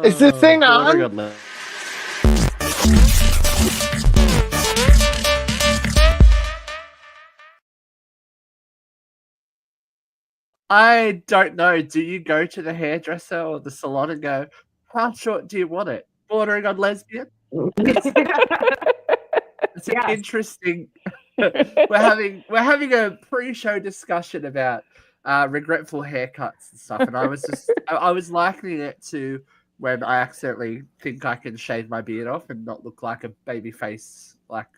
Is the thing on? I don't know. Do you go to the hairdresser or the salon and go, how short do you want it? Bordering on lesbian? It's an Yes. interesting. we're having a pre-show discussion about regretful haircuts and stuff, and I was likening it to when I accidentally think I can shave my beard off and not look like a baby face, like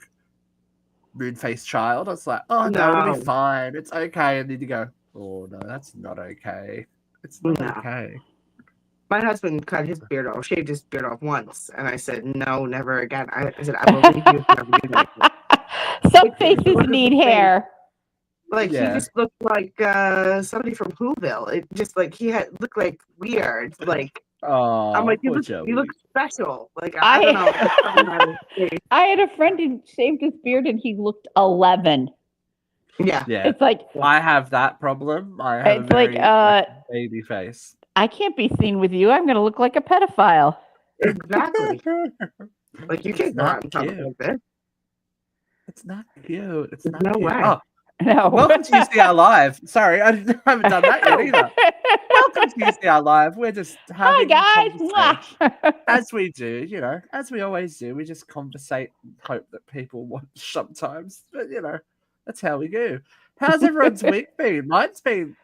moon-faced child. I was like, oh no, it'll be fine. It's okay. And then you go, oh no, that's not okay. It's not okay. My husband cut his beard off, shaved his beard off once, and I said, no, never again. I said, I believe you never do that. Some faces need hair. Like, he just looked like somebody from Whoville. It just, like, he looked like weird. Like, I'm like, you look special. Like, I don't know. I had a friend who shaved his beard and he looked 11. Yeah. It's like, I have that problem. I have it's like baby face. I can't be seen with you. I'm going to look like a pedophile. Exactly. Like, you can't go out and talk like this. It's not cute. It's not no cute. way. No. Welcome to UCR Live. Sorry, I haven't done that yet either. Welcome to UCR Live. We're just having Hi, guys. as we do, as we always do. We just conversate and hope that people watch sometimes. But, that's how we go. How's everyone's week been? Mine's been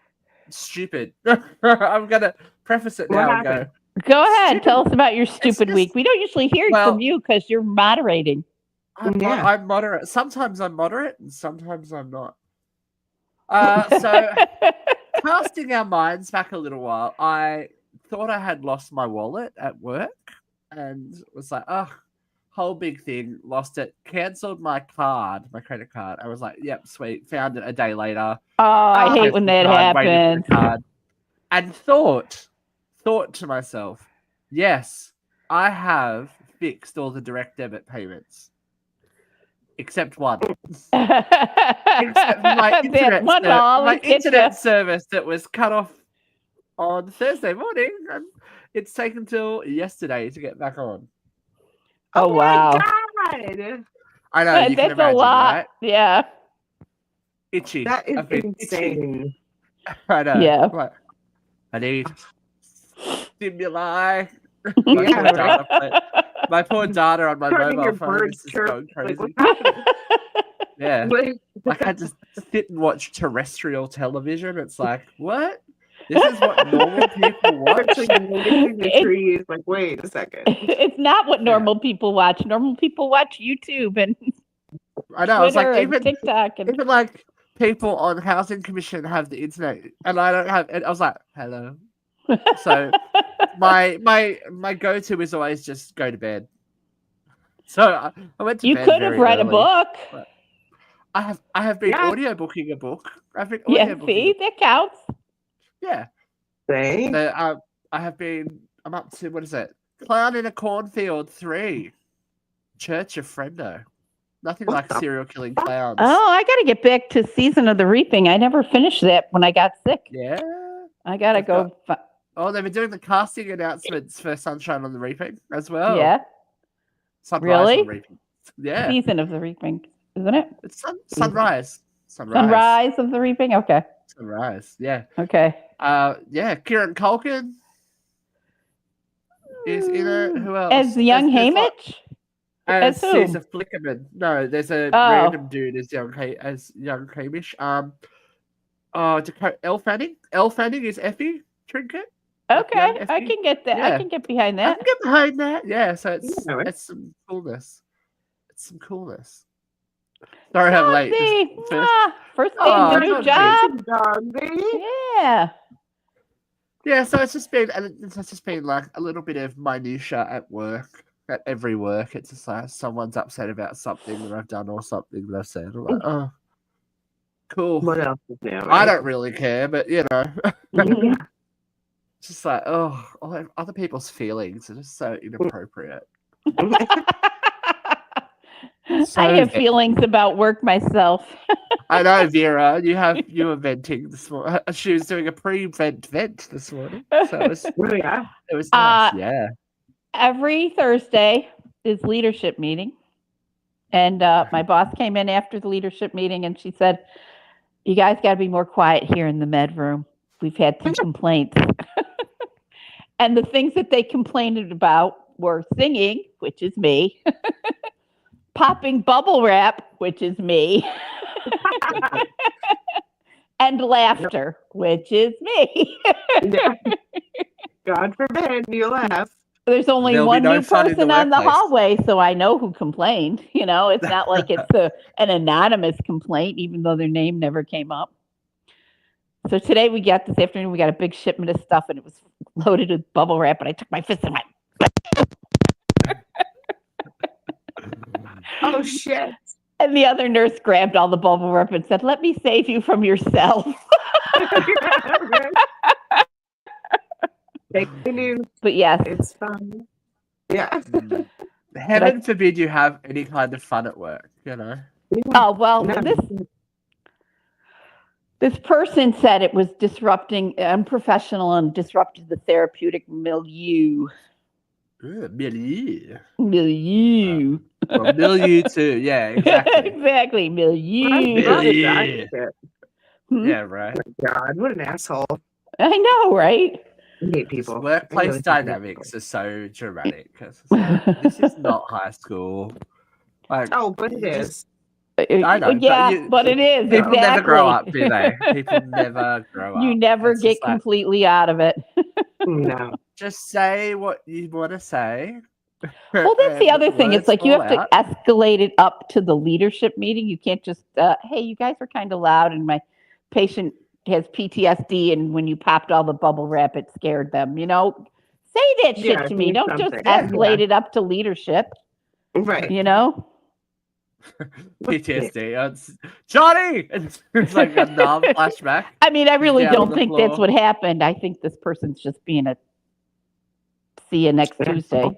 stupid. I'm going to preface it now and go. Go ahead. Tell us about your stupid week. We don't usually hear from you because you're moderating. I'm moderate. Sometimes I'm moderate and sometimes I'm not. So, casting our minds back a little while, I thought I had lost my wallet at work and was like, whole big thing, lost it, cancelled my credit card. I was like, yep, sweet, found it a day later. Oh, I hate when that happens. And thought to myself, yes, I have fixed all the direct debit payments. Except one. Except my internet service that was cut off on Thursday morning. And it's taken till yesterday to get back on. Oh wow. God. I know, you can imagine, a lot. Right? Yeah. Itchy. That is insane. Itchy. I know. Yeah. Like, I need stimuli. My poor data on my mobile phone is just going crazy. Yeah. Like I just sit and watch terrestrial television. It's like, what? This is what normal people watch? The trees. Like, wait a second. It's not what normal people watch. Normal people watch YouTube and I know. Twitter, it's like even TikTok and even like people on Housing Commission have the internet and I don't have it. I was like, hello. So my go-to is always just go to bed. So I went to bed. You could have read a book. I have been audiobooking a book. I've been see, that counts. Yeah. Thanks. I'm up to, what is it? Clown in a Cornfield 3. Church of Friendo. Nothing like serial killing clowns. Oh, I got to get back to Season of the Reaping. I never finished that when I got sick. Yeah. I got to go. They've been doing the casting announcements for Sunshine on the Reaping as well. Yeah. Sunrise on the Reaping. Yeah. Season of the Reaping, isn't it? It's Sunrise. Sunrise of the Reaping? Okay. Sunrise, yeah. Okay. Kieran Culkin is in it. Who else? As young Hamish? As Caesar Flickerman. No, there's a random dude as young Hamish. Elle Fanning. Elle Fanning is Effie Trinket. Okay, I can get that. Yeah. I can get behind that. I can get behind that. Yeah, so it's some coolness. It's some coolness. Sorry, I'm late. First day in the new job. Yeah. Yeah, so it's just been like a little bit of minutia at work. At every work, it's just like someone's upset about something that I've done or something that I've said. I'm like, oh, cool. What else is there? Right? I don't really care, but it's just like, all other people's feelings are just so inappropriate. I have feelings about work myself. I know, Vera. You were venting this morning. She was doing a pre-vent this morning, so it was nice. Yeah. every Thursday is leadership meeting. And my boss came in after the leadership meeting and she said, you guys got to be more quiet here in the med room. We've had some complaints. And the things that they complained about were singing, which is me, popping bubble wrap, which is me, and laughter, which is me. God forbid you laugh. There's only one new person on the hallway, so I know who complained. You know, it's not like it's an anonymous complaint, even though their name never came up. So today this afternoon, we got a big shipment of stuff, and it was loaded with bubble wrap, and I took my fist and went. Oh, shit. And the other nurse grabbed all the bubble wrap and said, let me save you from yourself. But yes, it's fun. Yeah. Heaven forbid you have any kind of fun at work, you know. Oh well, this person said it was disrupting, unprofessional, and disrupted the therapeutic milieu. Milieu. Milieu. Well, milieu too. Yeah, exactly. Exactly, milieu. Milieu. Yeah, right. Oh my God, what an asshole! I know, right? I hate people. Workplace dynamics are so dramatic. This is not high school. Like, but it is. I know. Yeah, but it is. People never grow up, do they? People never grow up. You never get completely out of it. No. Just say what you want to say. Well, that's the other thing. It's like you have to escalate it up to the leadership meeting. You can't just, hey, you guys are kind of loud and my patient has PTSD and when you popped all the bubble wrap, it scared them. You know, say that shit to me. Don't just escalate it up to leadership. Right. You know? PTSD. Johnny! It's like a numb flashback. I mean, I really don't think that's what happened. I think this person's just being a see you next Tuesday.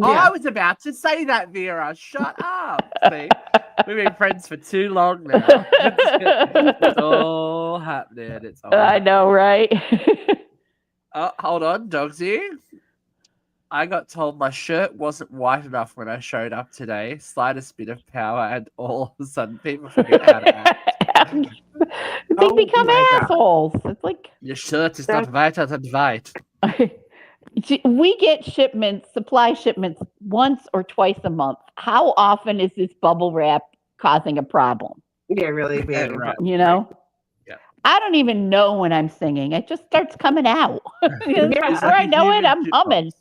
Oh, I was about to say that, Vera. Shut up. See? We've been friends for too long now. It's all happening. It's all I know, right? Oh, hold on, Dogsy. I got told my shirt wasn't white enough when I showed up today. Slightest bit of power, and all of a sudden people forget how to act. They become assholes. It's like your shirt is not whiter than white. We get supply shipments once or twice a month. How often is this bubble wrap causing a problem? Yeah, really. Right. You know? Yeah. I don't even know when I'm singing. It just starts coming out. Before I know it, I'm humming.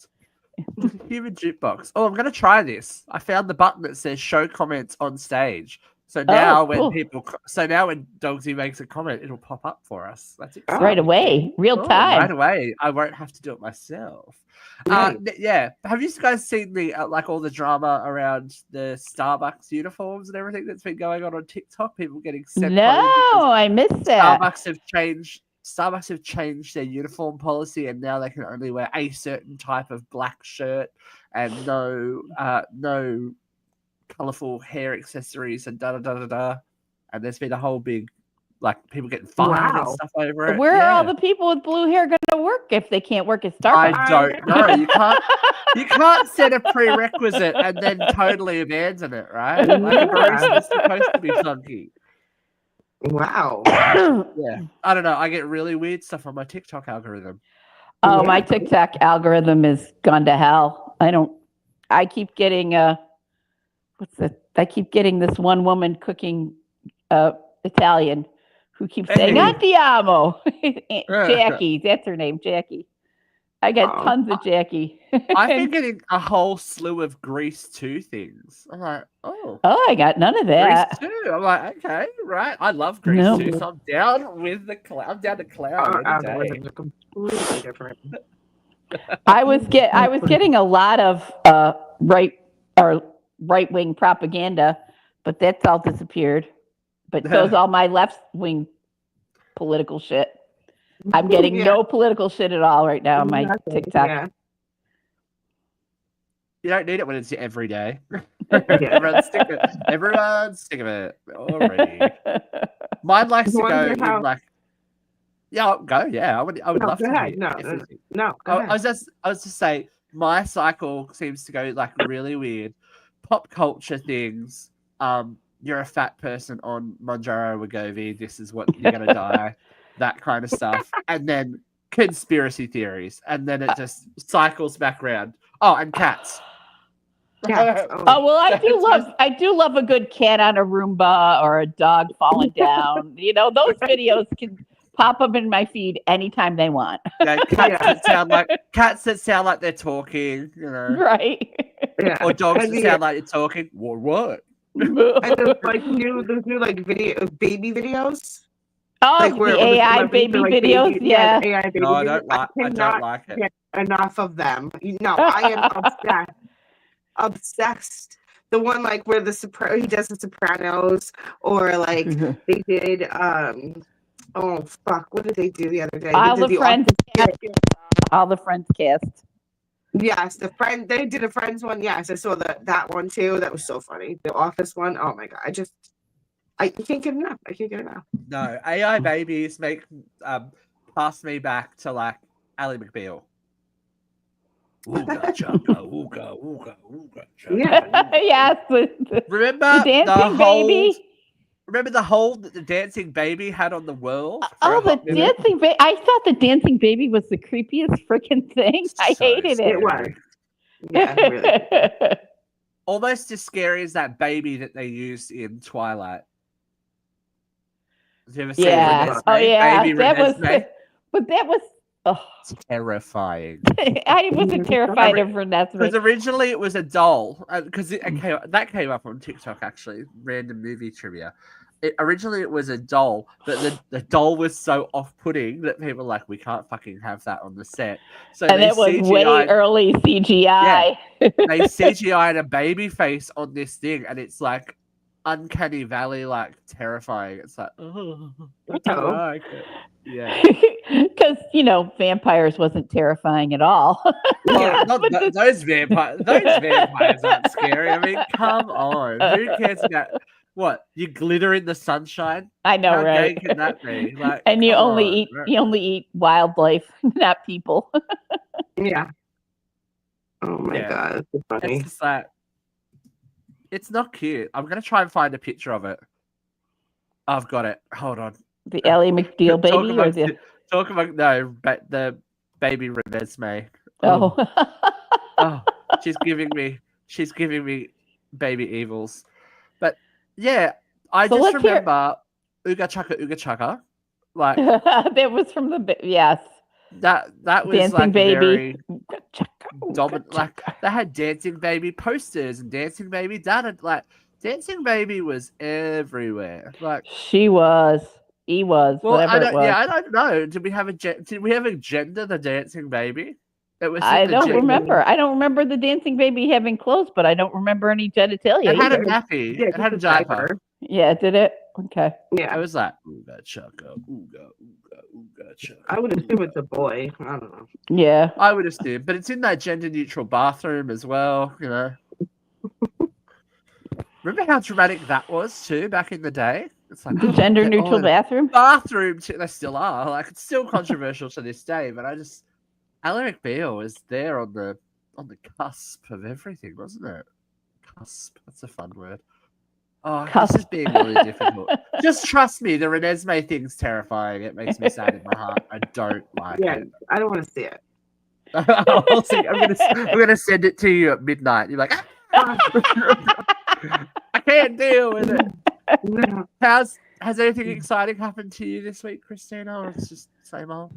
Human jukebox. Oh, I'm going to try this. I found the button that says show comments on stage. So now when Dogsy makes a comment, it'll pop up for us. That's it. Right away. Real time. Right away. I won't have to do it myself. Yeah. Have you guys seen the all the drama around the Starbucks uniforms and everything that's been going on TikTok? People getting sent home. No, I missed that. Starbucks have changed their uniform policy, and now they can only wear a certain type of black shirt and no colorful hair accessories and da. And there's been a whole big people getting fired and stuff over it. Where are all the people with blue hair going to work if they can't work at Starbucks? I don't know. You can't set a prerequisite and then totally abandon it, right? Like a barista's supposed to be funky. Wow. Yeah. I don't know. I get really weird stuff on my TikTok algorithm. Oh, my TikTok algorithm is gone to hell. I keep getting I keep getting this one woman cooking Italian who keeps saying andiamo. Jackie, that's her name, Jackie. I got tons of Jackie. I've been getting a whole slew of Grease 2 things. I'm like, oh, I got none of that. Grease 2. I'm like, okay, right. I love Grease 2, so I'm down with the cloud. I'm down to cloud. Completely different. I was getting a lot of right-wing propaganda, but that's all disappeared. But so's all my left-wing political shit. I'm getting no political shit at all right now on my TikTok. Yeah. You don't need it when it's every day. Everyone's sick of it already. Mine likes to go in yeah, go. Yeah, I would love to. No. I was just say my cycle seems to go like really weird. Pop culture things. You're a fat person on Manjaro Wegovy. This is what you're gonna die. That kind of stuff, and then conspiracy theories, and then it just cycles back around. Oh, and cats. Yeah. Oh well, I do love a good cat on a Roomba or a dog falling down. You know, those videos can pop up in my feed anytime they want. Yeah, cats that sound like they're talking, you know. Right. Yeah. Or dogs that sound like you're talking. What? And there's like new baby videos. Oh, like the AI baby videos, yeah. AI baby no, I don't like it. Get enough of them. No, I am obsessed. The one like where he does the Sopranos, or like they did oh fuck, what did they do the other day? All the Friends cast. Yes, they did a Friends one. Yes, I saw that one too. That was so funny. The Office one. Oh my god, I can't get enough. No, AI babies pass me back to like Ally McBeal. Ooga chaka, ooga, ooga, ooga chaka. Yeah. Yes. Remember the dancing baby? Remember the hold that the dancing baby had on the world? Oh, the dancing baby! I thought the dancing baby was the creepiest freaking thing. I hated it. It was. Yeah, really. Almost as scary as that baby that they used in Twilight. Have you ever seen it? Oh yeah, baby that was terrifying. I wasn't terrified of Renesmee. Because originally it was a doll. Because that came up on TikTok, actually. Random movie trivia. Originally it was a doll, but the doll was so off-putting that people were like, we can't fucking have that on the set. So and it was way early CGI. Yeah, they CGI'd a baby face on this thing, and it's like uncanny valley, like terrifying. It's like, oh, I don't like it. Yeah, because vampires wasn't terrifying at all. Yeah, those vampires aren't scary. I mean, come on, who cares about what you glitter in the sunshine? I know, How right? gay can that be? Like, and you only eat wildlife, not people. Yeah. Oh my god, it's funny. It's just like, it's not cute. I'm gonna try and find a picture of it. I've got it. Hold on. The Ally McBeal baby, the baby Renesmee. Oh. Oh, she's giving me baby evils. But yeah, I just remember Ooga Chaka. Like that was from the yes. That was dancing like baby. Very dominant. Like they had dancing baby posters and dancing baby data. Like dancing baby was everywhere. Like he was. Well, whatever it was. Yeah, I don't know. Did we have a gender the dancing baby? I don't remember. I don't remember the dancing baby having clothes, but I don't remember any genitalia. It had a nappy. It had a diaper. Yeah, did it? Okay. Yeah. I was like, ooga chaka, ooga chaka. I would assume it's a boy. I don't know. Yeah. I would assume, but it's in that gender neutral bathroom as well, Remember how dramatic that was too back in the day? It's like the gender neutral bathroom? Bathroom too, they still are. Like it's still controversial to this day, but Ally McBeal was there on the cusp of everything, wasn't it? Cusp. That's a fun word. Oh, this is being really difficult. Just trust me, the Renesmee thing's terrifying. It makes me sad in my heart. I don't like it. I don't want to see it. I'll see. I'm gonna send it to you at midnight. You're like, I can't deal with it. No. Has anything exciting happened to you this week, Christina, or it's just the same old?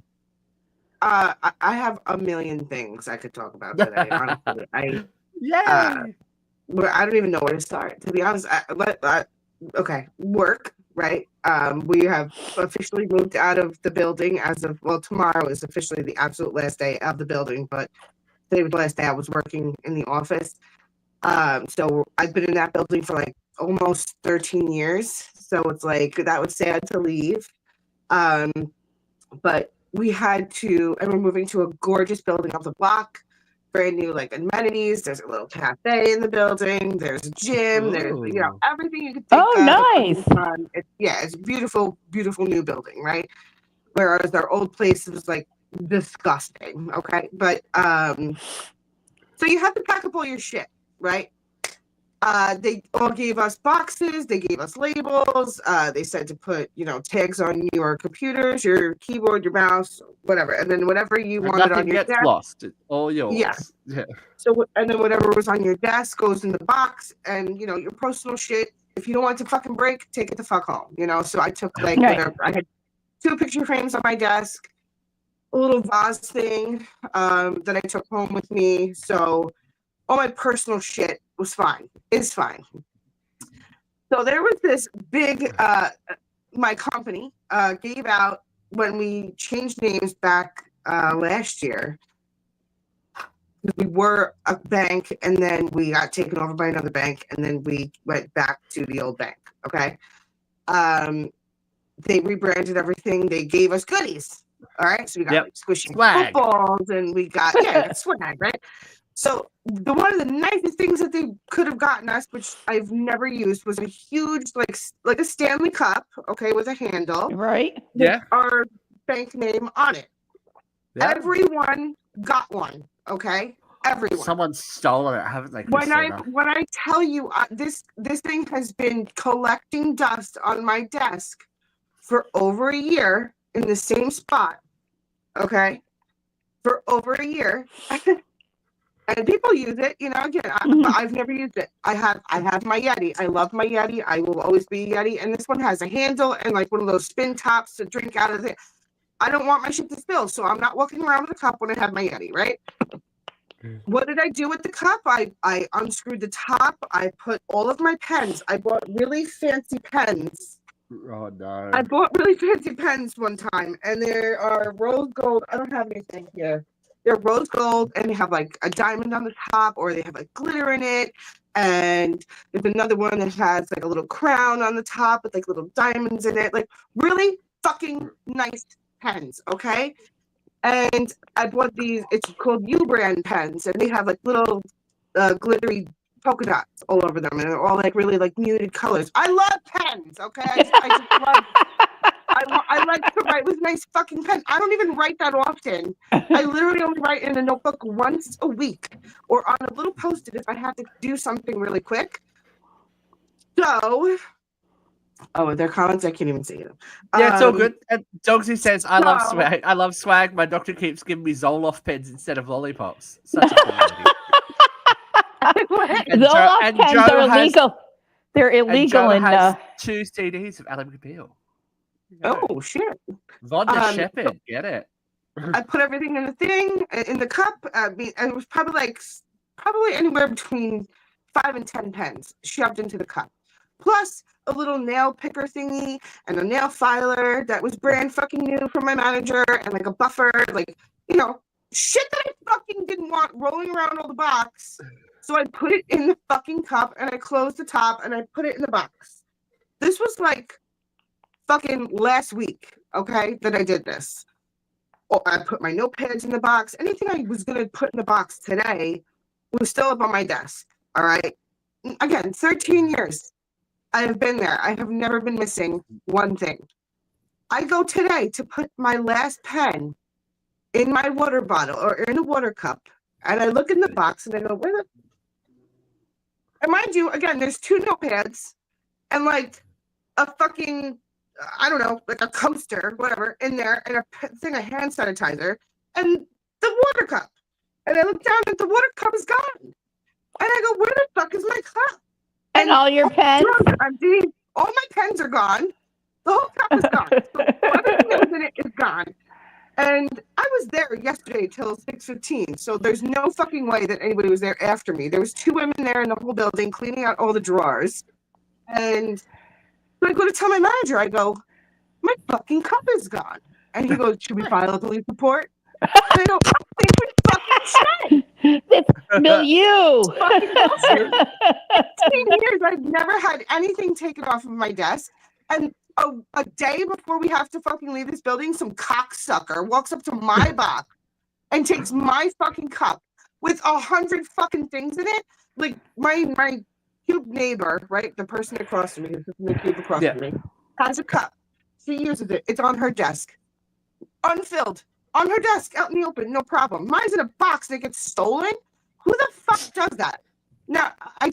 I have a million things I could talk about today. Honestly, I don't even know where to start. To be honest, okay, work. Right. We have officially moved out of the building as of tomorrow is officially the absolute last day of the building, but today was the last day I was working in the office. So I've been in that building for like almost 13 years. So it's like that was sad to leave. But we had to, and we're moving to a gorgeous building off the block, brand new like amenities. There's a little cafe in the building. There's a gym. Ooh. There's everything you could think of. Oh, nice. It's beautiful, beautiful new building, right? Whereas our old place was like disgusting. Okay, but So you have to pack up all your shit, right? They all gave us boxes. They gave us labels. They said to put, tags on your computers, your keyboard, your mouse, whatever. And then whatever you wanted Nothing on your gets desk. lost. It's all yours. Yeah. So, and then whatever was on your desk goes in the box, and your personal shit. If you don't want it to fucking break, take it the fuck home. So I took whatever. I had 2 picture frames on my desk, a little vase thing that I took home with me. So all my personal shit was fine. Is fine. So there was this big. My company gave out when we changed names back last year. We were a bank, and then we got taken over by another bank, and then we went back to the old bank. Okay. They rebranded everything. They gave us goodies. All right. So we got squishy swag. footballs, and we got swag, right? So one of the nicest things that they could have gotten us, which I've never used, was a huge like a Stanley cup, okay, with a handle. Right. With our bank name on it. Yeah. Everyone got one. Okay, everyone. Someone's stolen it, haven't they? When I tell you this thing has been collecting dust on my desk for over a year in the same spot. Okay, for over a year, and people use it. Again, I've never used it. I have my Yeti. I love my Yeti. I will always be a Yeti. And this one has a handle and like one of those spin tops to drink out of it. I don't want my shit to spill, so I'm not walking around with a cup when I have my Yeti, right? What did I do with the cup? I unscrewed the top. I put all of my pens. I bought really fancy pens. Oh, no. I bought really fancy pens one time, and there are rose gold. I don't have anything here. They're rose gold, and they have like a diamond on the top, or they have like glitter in it. And there's another one that has like a little crown on the top with like little diamonds in it. Like really fucking nice pens, okay? And I bought these, it's called U-brand pens, and they have like little glittery polka dots all over them, and they're all like really like muted colors. I love pens, okay? I just love, I like to write with nice fucking pens. I don't even write that often. I literally only write in a notebook once a week, or on a little Post-it if I have to do something really quick. So... Oh, their comments, I can't even see them. Yeah, it's all good. And Dogsy says, I love swag. I love swag. My doctor keeps giving me Zoloft pens instead of lollipops. Such a cool Zoloft pens are illegal. They're illegal in 2 CDs of Adam McBeal. Oh, shit. Vonda Shepherd, get it. I put everything in the thing, in the cup. And it was probably anywhere between 5 and 10 pens shoved into the cup. Plus a little nail picker thingy and a nail filer that was brand fucking new from my manager, and like a buffer, like, shit that I fucking didn't want rolling around all the box. So I put it in the fucking cup, and I closed the top, and I put it in the box. This was like fucking last week, okay, that I did this. Oh, I put my notepads in the box. Anything I was going to put in the box today was still up on my desk, all right? Again, 13 years. I have been there. I have never been missing one thing. I go today to put my last pen in my water bottle or in a water cup, and I look in the box and I go, where the... And mind you, again, there's 2 notepads and like a fucking, I don't know, like a coaster, whatever, in there, and a thing of hand sanitizer, and the water cup. And I look down and the water cup is gone. And I go, where the fuck is my cup? And all your pens? All my pens are gone. The whole cup is gone. So everything that was in it is gone. And I was there yesterday till 6:15. So there's no fucking way that anybody was there after me. There was 2 women there in the whole building cleaning out all the drawers. And so I go to tell my manager, I go, my fucking cup is gone. And he goes, should we file a police report? And I go, I think we fucking should. It's milieu. 15 years, I've never had anything taken off of my desk. And a day before we have to fucking leave this building, some cocksucker walks up to my box and takes my fucking cup with 100 fucking things in it. Like my cube neighbor, right? The person across from me, who's in the cube across from me, has a cup. She uses it. It's on her desk. Unfilled. On her desk, out in the open, no problem. Mine's in a box that gets stolen. Who the fuck does that? Now, I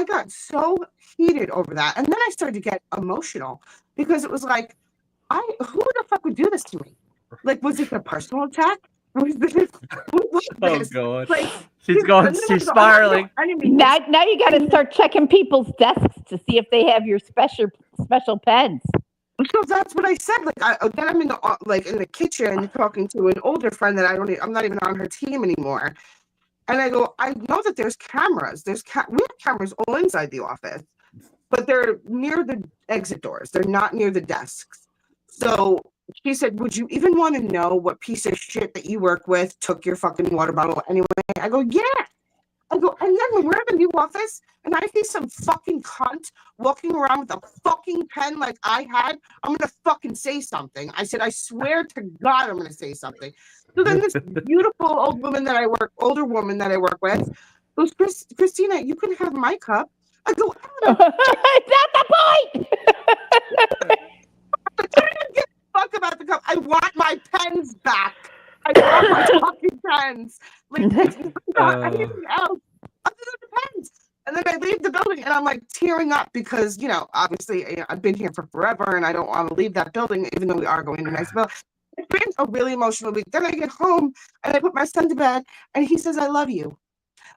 got so heated over that. And then I started to get emotional because it was like, who the fuck would do this to me? Like, was it a personal attack? Was this, what was Oh this? God, Like, she's I spiraling. didn't mean Now you got to start checking people's desks to see if they have your special pens. So that's what I said. Then I'm in the kitchen talking to an older friend that I'm not even on her team anymore. And I go, I know that there's cameras. We have cameras all inside the office, but they're near the exit doors. They're not near the desks. So she said, would you even want to know what piece of shit that you work with took your fucking water bottle anyway? I go, yeah. I go, and then when we're in the new office and I see some fucking cunt walking around with a fucking pen like I had, I'm going to fucking say something. I said, I swear to God, I'm going to say something. So then this beautiful older woman that I work with goes, Christina, you can have my cup. I go, It's not the point. I don't even give a fuck about the cup. I want my pens back. I want my fucking pens. Like, it's not anything else other than the pens. And then I leave the building and I'm like tearing up because, obviously I've been here for forever and I don't want to leave that building, even though we are going to a nice building. It's been a really emotional week. Then I get home and I put my son to bed and he says, I love you.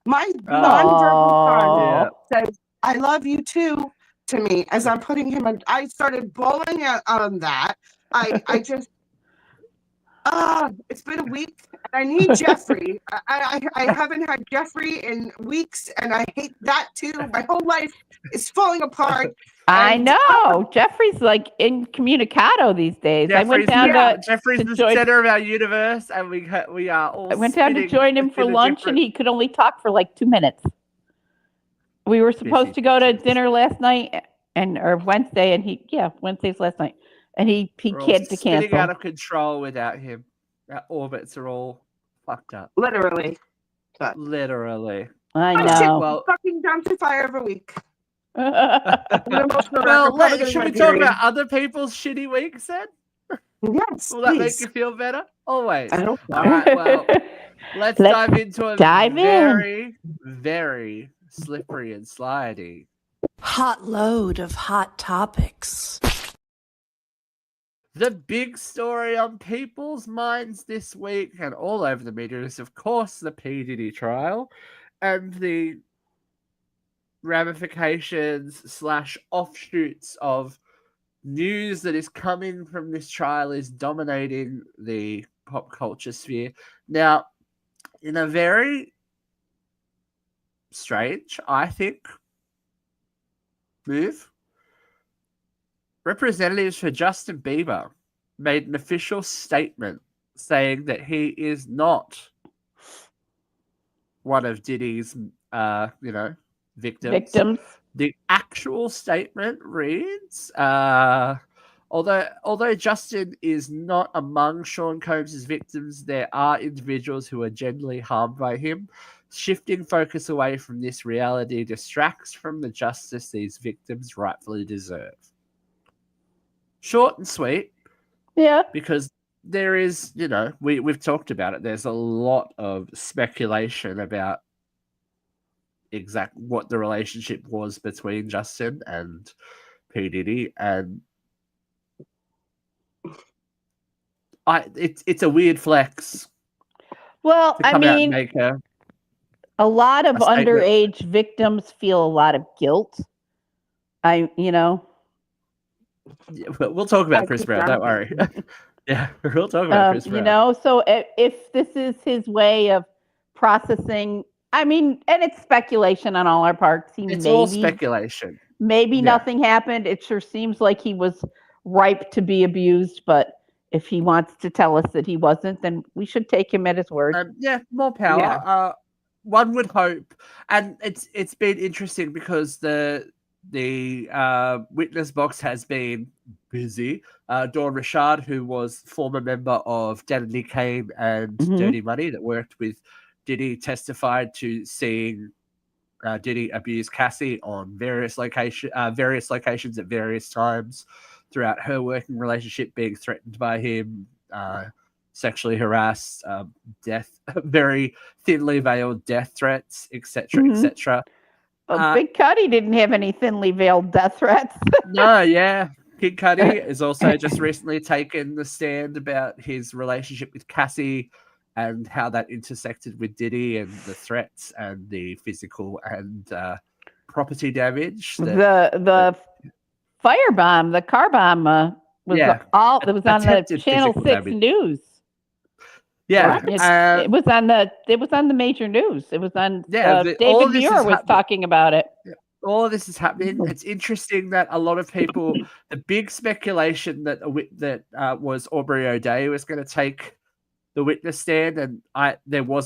My nonverbal son says, I love you too to me as I'm putting him in. I started bawling on that. I just, it's been a week and I need Jeffrey. I haven't had Jeffrey in weeks and I hate that too. My whole life is falling apart. I know. Jeffrey's like incommunicado these days. Jeffrey's Jeffrey's the center of our universe, and we are all. I went down to join him for lunch, and he could only talk for like 2 minutes. We were supposed to go to dinner last night, or Wednesday, and Wednesday's last night, and he had to cancel. Spinning out of control without him. Our orbits are all fucked up. Literally. Literally. I know. Well, fucking dumpster fire every week. Well, should we talk about other people's shitty weeks then? Yes. Will that make you feel better? Always. I hope so. All right, well, let's dive into a very, very slippery and slidey hot load of hot topics. The big story on people's minds this week and all over the media is, of course, the P. Diddy trial and the ramifications / offshoots of news that is coming from this trial is dominating the pop culture sphere. Now, in a very strange, I think, move, representatives for Justin Bieber made an official statement saying that he is not one of Diddy's, victims. The actual statement reads, although Justin is not among Sean Combs' victims, there are individuals who are genuinely harmed by him. Shifting focus away from this reality distracts from the justice these victims rightfully deserve. Short and sweet. Yeah. Because there is, we've talked about it. There's a lot of speculation about what the relationship was between Justin and P. Diddy, and it's a weird flex. Well, I mean, a lot of underage victims feel a lot of guilt. Yeah, we'll talk about Chris Brown. Don't worry. Yeah, we'll talk about Chris Brown. So if this is his way of processing. I mean, and it's speculation on all our parts. It's all speculation. Maybe nothing happened. It sure seems like he was ripe to be abused, but if he wants to tell us that he wasn't, then we should take him at his word. More power. Yeah. One would hope, and it's been interesting because the witness box has been busy. Dawn Richard, who was former member of Danny Kane and Dirty Money, that worked with Diddy, testified to seeing Diddy abuse Cassie on various locations at various times throughout her working relationship, being threatened by him, sexually harassed, death, very thinly veiled death threats, etc., etc. Well, Big Cuddy didn't have any thinly veiled death threats. No, yeah. Kid Cudi has also just recently taken the stand about his relationship with Cassie and how that intersected with Diddy and the threats and the physical and property damage. The firebomb, the car bomb was it was on the Channel 6 damage. news. Yeah, it was on the major news. It was on. David Muir was talking about it. Yeah, all of this is happening. It's interesting that a lot of people, the big speculation that was Aubrey O'Day was going to take the witness stand, and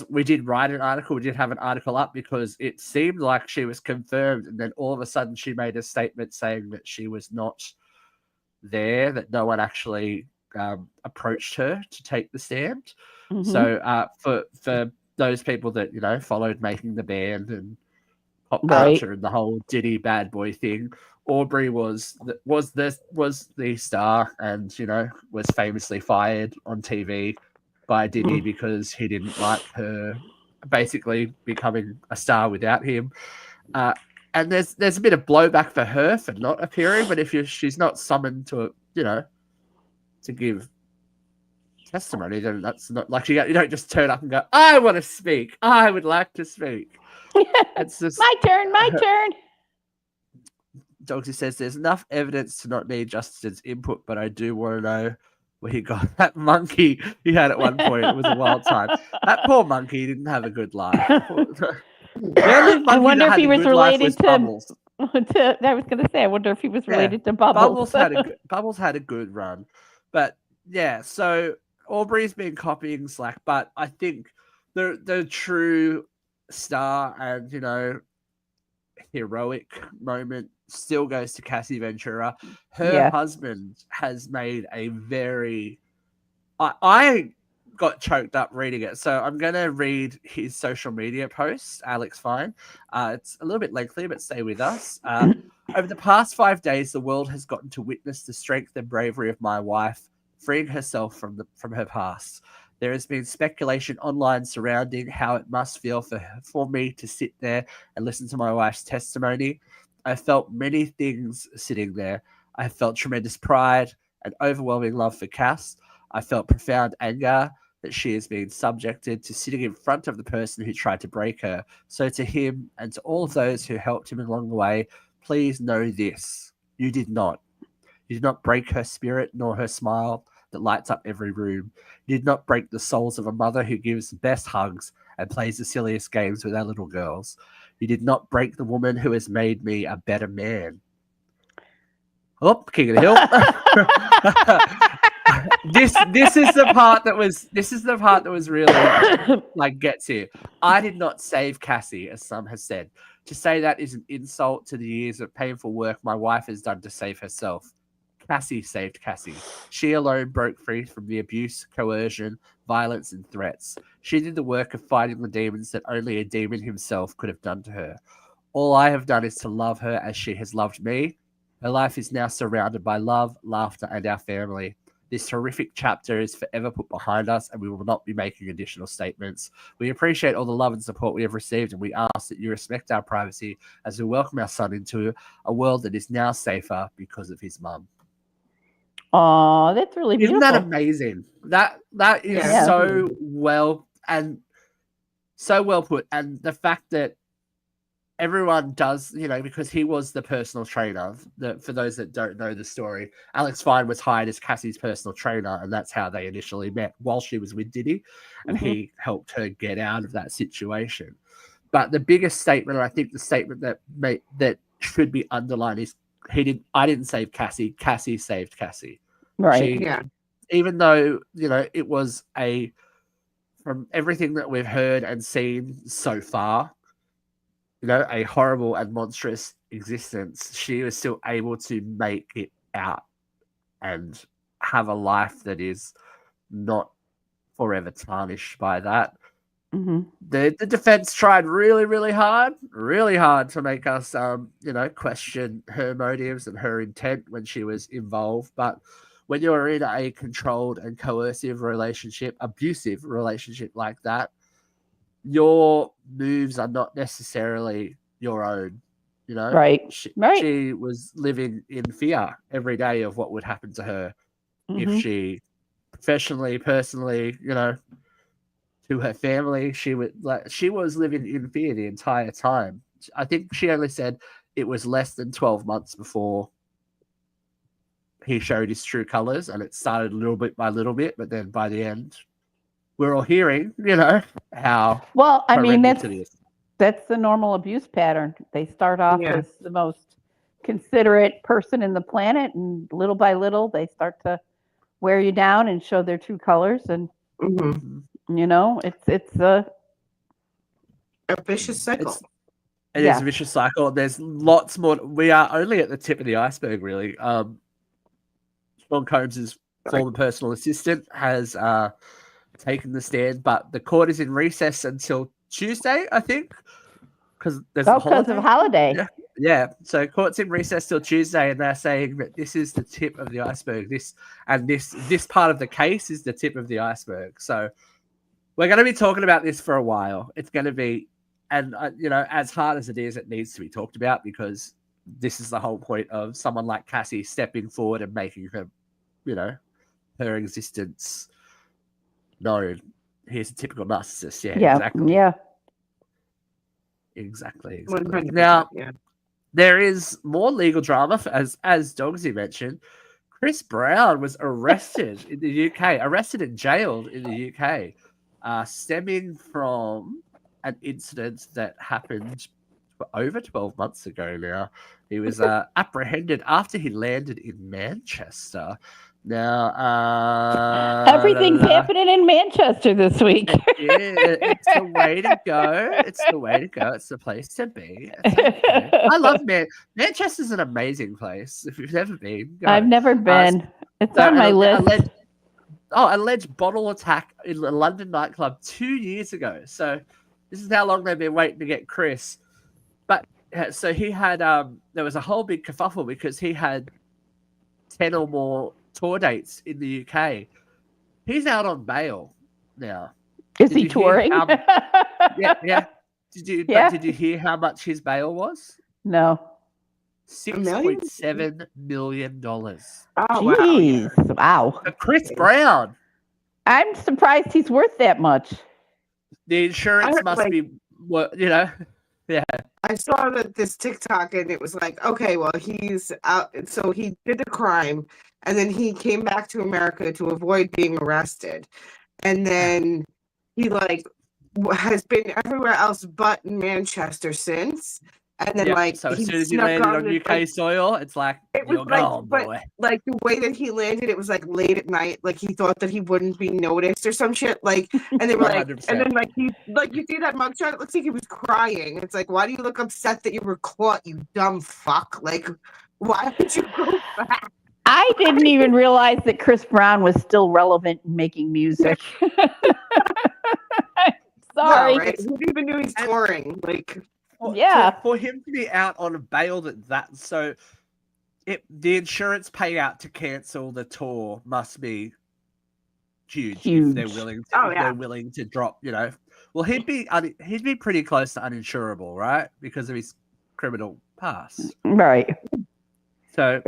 we did write an article. We did have an article up because it seemed like she was confirmed, and then all of a sudden she made a statement saying that she was not there, that no one actually approached her to take the stand. So for those people that followed Making the Band and pop culture and the whole Diddy bad boy thing, Aubrey was the star, and was famously fired on TV by Diddy because he didn't like her basically becoming a star without him. And there's a bit of blowback for her for not appearing, but if she's not summoned to to give testimony, then that's not like you don't just turn up and go, I want to speak, I would like to speak. It's just my turn. Dogsy says there's enough evidence to not need Justin's input, but I do want to know where he got that monkey he had at one point. It was a wild time. That poor monkey didn't have a good life. I wonder if he was related to Bubbles. I was going to say, I wonder if he was related to Bubbles. Bubbles had a good run. But yeah, so Aubrey's been copying slack, but I think the true star and heroic moment still goes to Cassie Ventura. Her husband has made a very I got choked up reading it, so I'm going to read his social media posts. Alex Fine, it's a little bit lengthy, but stay with us. Over the past 5 days, the world has gotten to witness the strength and bravery of my wife freeing herself from her past. There has been speculation online surrounding how it must feel for me to sit there and listen to my wife's testimony. I felt many things sitting there. I felt tremendous pride and overwhelming love for Cass. I felt profound anger that she is being subjected to sitting in front of the person who tried to break her. So to him and to all of those who helped him along the way, please know this. You did not. You did not break her spirit nor her smile that lights up every room. You did not break the souls of a mother who gives the best hugs and plays the silliest games with our little girls. You did not break the woman who has made me a better man. Oh, King of the Hill. This is the part that was really like gets you. I did not save Cassie, as some has said. To say that is an insult to the years of painful work my wife has done to save herself. Cassie saved Cassie. She alone broke free from the abuse, coercion, violence, and threats. She did the work of fighting the demons that only a demon himself could have done to her. All I have done is to love her as she has loved me. Her life is now surrounded by love, laughter, and our family. This horrific chapter is forever put behind us, and we will not be making additional statements. We appreciate all the love and support we have received, and we ask that you respect our privacy as we welcome our son into a world that is now safer because of his mum. Oh, that's really beautiful. Isn't that amazing? That is so well put. And the fact that everyone does, because he was the personal trainer. For those that don't know the story, Alex Fine was hired as Cassie's personal trainer, and that's how they initially met while she was with Diddy, and he helped her get out of that situation. But the biggest statement, and I think the statement that should be underlined, is I didn't save Cassie. Cassie saved Cassie. Right. Even though, it was from everything that we've heard and seen so far, a horrible and monstrous existence, she was still able to make it out and have a life that is not forever tarnished by that. The defense tried really, really hard to make us, question her motives and her intent when she was involved. But when you're in a controlled and coercive relationship, abusive relationship like that, your moves are not necessarily your own. You know, Right. She was living in fear every day of what would happen to her if she, professionally, personally, you know, to her family, she was living in fear the entire time. I think she only said it was less than 12 months before he showed his true colors, and it started little bit by little bit, but then by the end, we're all hearing, you know, how well, I mean, horrendous it is. that's the normal abuse pattern. They start off as the most considerate person in the planet, and little by little, they start to wear you down and show their true colors. And you know, it's a vicious cycle. It is a vicious cycle. There's lots more. We are only at the tip of the iceberg, really. Sean Combs' former personal assistant has taken the stand, but the court is in recess until Tuesday, I think, because there's a holiday. Yeah. So court's in recess till Tuesday, and they're saying that this is the tip of the iceberg. This part of the case is the tip of the iceberg. So we're going to be talking about this for a while. It's going to be, and you know, as hard as it is, it needs to be talked about, because this is the whole point of someone like Cassie stepping forward and making her, you know, her existence known. He's a typical narcissist. Yeah. Exactly. Yeah. Exactly. Now, there is more legal drama, as Dogsy mentioned. Chris Brown was arrested in the UK, arrested and jailed in the UK, stemming from an incident that happened over 12 months ago now. He was apprehended after he landed in Manchester. Now, everything's happening in Manchester this week. It's the way to go. It's the way to go. It's the place to be. Okay. I love Manchester's an amazing place. If you've never been, go. I've never been. It's on my list. Alleged bottle attack in a London nightclub 2 years ago. So this is how long they've been waiting to get Chris. But so he had there was a whole big kerfuffle because he had 10 or more tour dates in the UK. He's out on bail now. Is he touring? Yeah. Did you hear how much his bail was? No. $6.7 million. Oh, jeez. Wow. Chris Brown. I'm surprised he's worth that much. The insurance must be, you know, yeah. I saw this TikTok, and it was like, okay, well, he's out. So he did the crime, and then he came back to America to avoid being arrested. And then he has been everywhere else but in Manchester since. And then so as soon as he landed on UK soil, it's like, you're gone, boy. Like the way that he landed, it was like late at night. Like he thought that he wouldn't be noticed or some shit. Like, and they were like, 100%. And then you see that mugshot, it looks like he was crying. It's like, why do you look upset that you were caught, you dumb fuck? Like, why would you go back? I didn't even realize that Chris Brown was still relevant in making music. Sorry. No, right? Who even knew he's touring? Like, for him to be out on bail so the insurance payout to cancel the tour must be huge. If they're willing to, they're willing to drop, you know. Well, he'd be pretty close to uninsurable, right? Because of his criminal past. Right. So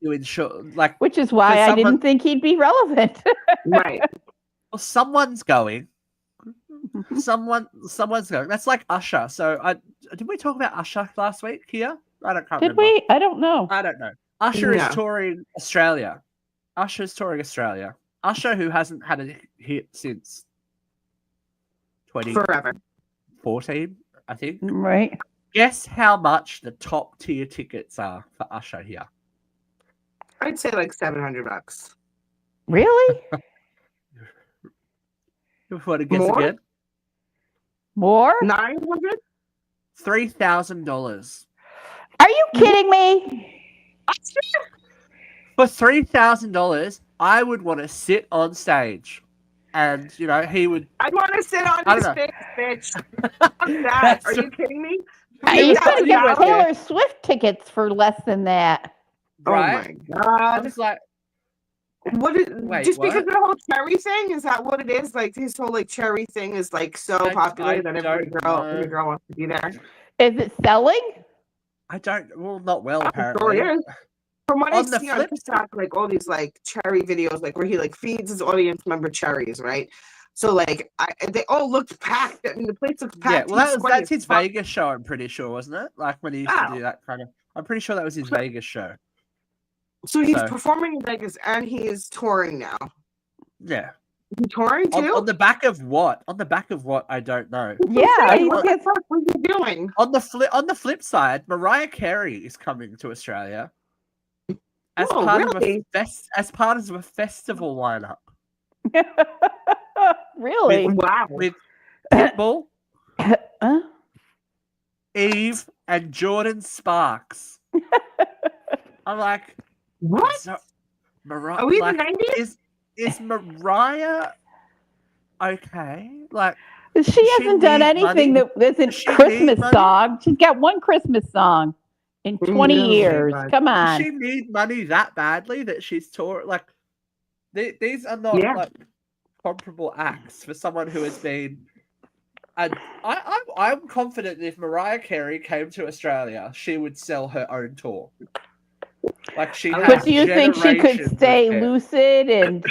to insure, like, which is why I didn't think he'd be relevant. Right. Well, someone's going. Someone's going. That's like Usher. So did we talk about Usher last week here? Can't remember. Did we? I don't know. Usher is touring Australia. Usher, who hasn't had a hit since 2014, I think. Right. Guess how much the top tier tickets are for Usher here? I'd say like $700. Really? You want to guess again? More? 900? $3,000. Are you kidding me? For $3,000, I would want to sit on stage, and you know he would. I'd want to sit on his face, bitch. Are you kidding me? You could get Taylor Swift tickets for less than that. Right? Oh my god! I was like, What is Wait, just because what? of the whole cherry thing? Is that what it is? Like his whole like cherry thing is like so popular that every don't every know. girl wants to be there. Is it selling? I don't. Well, not well Sure apparently. is. From what I On the see on flip, TikTok, like all these like cherry videos, like where he like feeds his audience member cherries, right? So like they all looked packed, and the place looked yeah. packed. Well, He's sweaty that's as his fuck. Vegas show. I'm pretty sure, wasn't it? Like when he used to Wow. do that kind of. I'm pretty sure that was his Vegas show. So he's So- performing in Vegas and he is touring now. Yeah. He touring too? On the back of what? On the back of what? I don't know. Yeah, Like, he's what the gets, fuck was he doing? On the flip side, Mariah Carey is coming to Australia as Whoa, part really? as part of a festival lineup really. Wow. with Pitbull, Huh? Eve, and Jordan Sparks. I'm like, What? so, Mariah, Are we in like, the 90s? is Mariah okay? Like, She Does she hasn't done need anything money? that isn't Does she Christmas need money? song. She's got one Christmas song in 20 No, years. God. Come does on. she need money that badly that she's touring? Like, these are not Yeah. like comparable acts for someone who has been. I'm confident that if Mariah Carey came to Australia, she would sell her own tour. Like she has But do you think she could generations of stay fans. lucid? And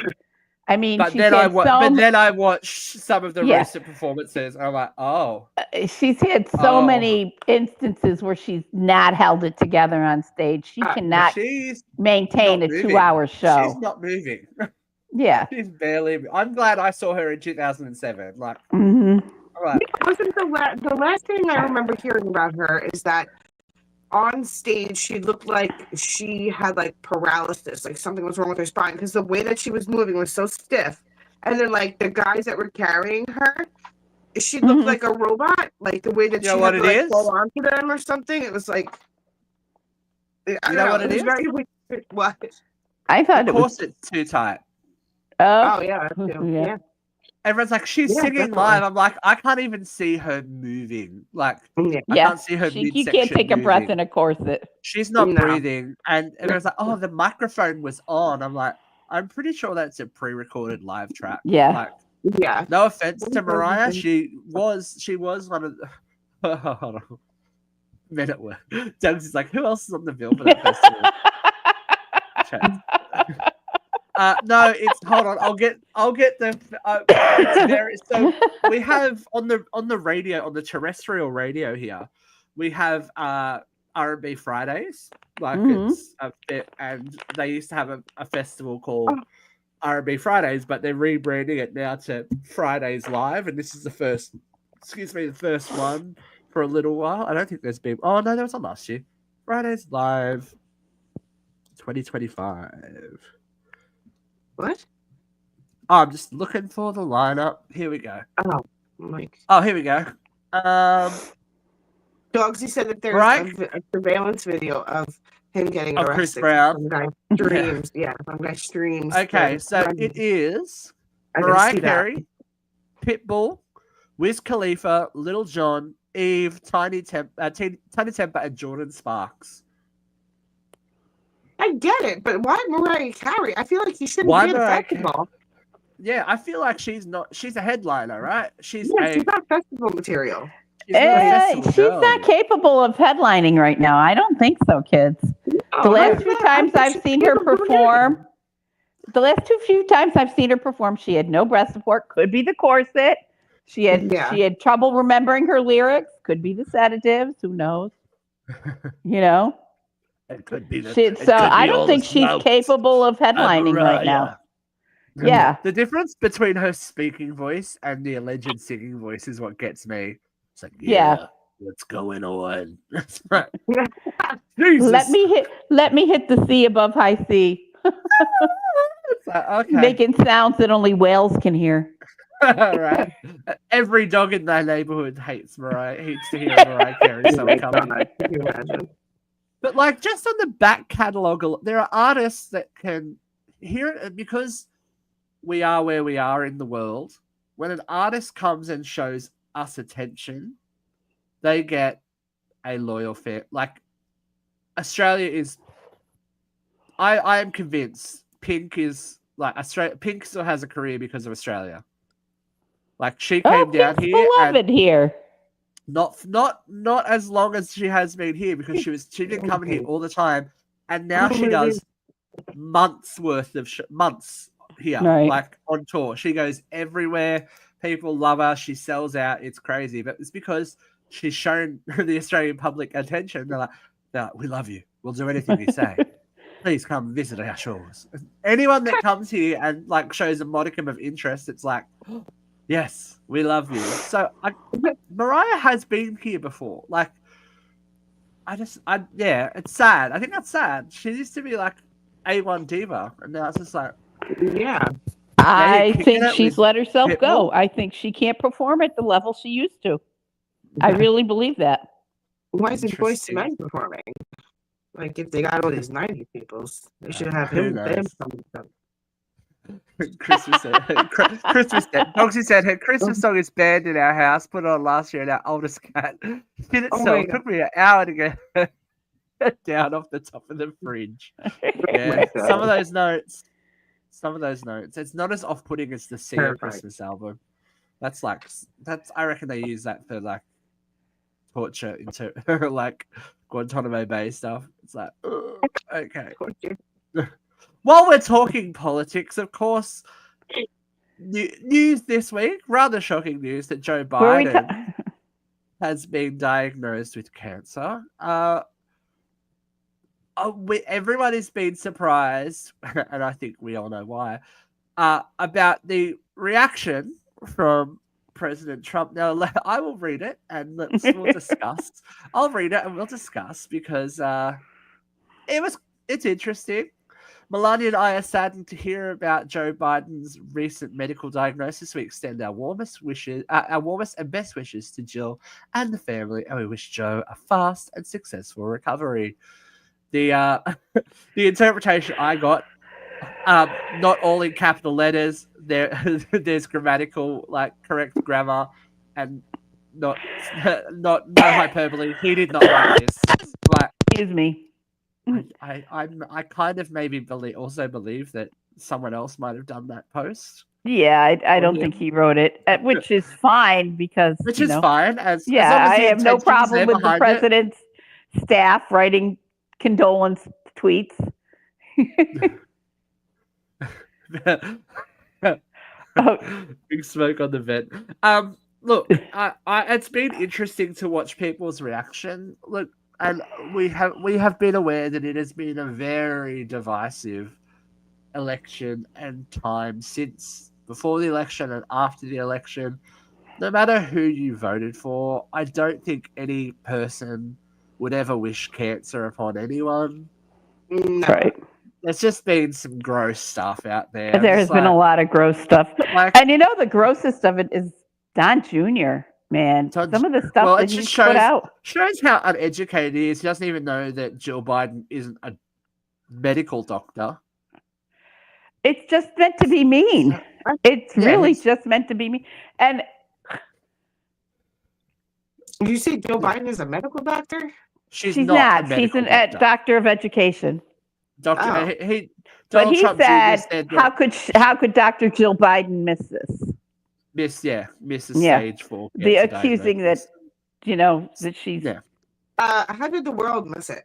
I mean, But she's then had I watch some of the Yeah. recent performances, and I'm like, oh, she's had so Oh. many instances where she's not held it together on stage. She cannot she's maintain not a moving. 2-hour show. She's not moving. Yeah. She's barely. I'm glad I saw her in 2007. Like, hmm all right, Wasn't the last thing I remember hearing about her is that on stage she looked like she had like paralysis, like something was wrong with her spine because the way that she was moving was so stiff. And then like the guys that were carrying her, she looked Mhm. like a robot, like the way that You she know had what to it like is? hold on to them or something. It was like I don't know what it it was is? very weird. What? I thought the it was. corset's too tight. Oh yeah, that too. Yeah. Yeah. Everyone's like, she's Yeah, singing definitely. live. I'm like, I can't even see her moving. Like, Yeah. I Yeah. can't see her You midsection can't take a breath moving. in a corset. She's not No. breathing. And everyone's like, oh, the microphone was on. I'm like, I'm pretty sure that's a pre-recorded live track. Yeah. Like, Yeah. no offense to What was Mariah, the- she was one of the. Hold on. Minute one. Doug's is like, who else is on the bill for that festival? Chat. No, it's hold on. I'll get the. It's there. So we have on the radio, on the terrestrial radio here, we have R&B Fridays. Like Mhm. it's a bit, and they used to have a festival called R&B Fridays, but they're rebranding it now to Fridays Live, and this is the first one for a little while. I don't think there's been. Oh no, there was one last year. Fridays Live, 2025. What? Oh, I'm just looking for the lineup. Here we go. Oh, like Oh, here we go. Dogs. He said that there's Right. a surveillance video of him getting Of arrested. Chris Brown. Some guy streams. Yeah, some guy streams. Okay, the- so it is I didn't Mariah see that. Carey, Pitbull, Wiz Khalifa, Little John, Eve, Tiny Temper, and Jordan Sparks. I get it, but why Mariah Carey? I feel like he shouldn't Why be at a Mariah festival. Yeah, I feel like she's a headliner, right? She's Yeah, she's not festival material. she's not a festival She's girl. not capable of headlining right now. I don't think so, kids. Oh, The last no, few no, times I I've think seen she's her capable of doing perform, she had no breath support. Could be the corset. She Yeah. had trouble remembering her lyrics. Could be the sedatives. Who knows? You know. It could be So I don't think she's capable of headlining right now. Yeah. The difference between her speaking voice and the alleged singing voice is what gets me. It's like, Yeah. what's going on? That's right. Yeah. Jesus. Let me hit the C above high C, It's like, okay. making sounds that only whales can hear. All right. Every dog in their neighborhood hates to hear Mariah Carey song coming. Can you imagine? But like just on the back catalog, there are artists that can hear it because we are where we are in the world. When an artist comes and shows us attention, they get a loyal fan. Like Australia is, I am convinced Pink is like Australia. Pink still has a career because of Australia. Like she Oh, came down Pink's here and beloved here. not as long as she has been here because she'd been coming here all the time, and now she does months worth of months here, Right. like on tour. She goes everywhere. People love her. She sells out. It's crazy, but it's because she's shown the Australian public attention. They're like, we love you. We'll do anything you say. Please come visit our shores. Anyone that comes here and like shows a modicum of interest, it's like, yes, we love you. So Mariah has been here before. Like, yeah, it's sad. I think that's sad. She used to be like A1 diva, and now it's just like, Yeah. I kicking think it she's with let herself go. Pitbull. I think she can't perform at the level she used to. I really believe that. Why isn't Boyz II Interesting. Men performing? Like, if they got all these 90s peoples, they should have Who him. Them knows? Christmas said, Doxy said her Christmas song is banned in our house, put it on last year, and our oldest cat did it Oh so my it took me an hour to get it down off the top of the fridge. Yeah, God. some of those notes. It's not as off-putting as the Sia Terrifying. Christmas album. That's I reckon they use that for like torture into like Guantanamo Bay stuff. It's like, ugh, okay. While we're talking politics, of course, news this week, rather shocking news that Joe Biden has been diagnosed with cancer. Everybody's been surprised, and I think we all know why, about the reaction from President Trump. Now, I will read it and we'll discuss. I'll read it and we'll discuss because it's interesting. Melania and I are saddened to hear about Joe Biden's recent medical diagnosis. We extend our warmest and best wishes to Jill and the family, and we wish Joe a fast and successful recovery. The the interpretation I got, not all in capital letters. There's grammatical correct grammar, and not no hyperbole. He did not write this. Excuse me. I kind of maybe believe that someone else might have done that post. Yeah, I don't think he wrote it, which is fine because fine. As long as I have no problem with the president's staff writing condolence tweets. Big smoke on the vent. Look, it's been interesting to watch people's reaction. Look, and we have been aware that it has been a very divisive election and time since before the election and after the election. No matter who you voted for, I don't think any person would ever wish cancer upon anyone. No. Right. There's just been some gross stuff out there. There has been a lot of gross stuff. And the grossest of it is Don Jr., man. Some of the stuff that he's put out. Shows how uneducated he is. He doesn't even know that Jill Biden isn't a medical doctor. It's just meant to be mean. It's really just meant to be mean. And you say Joe Biden is a medical doctor? She's not. She's a doctor of education. Doctor, but he said, how could Dr. Jill Biden miss this? Miss the stage for the accusing that that she's. Yeah. How did the world miss it?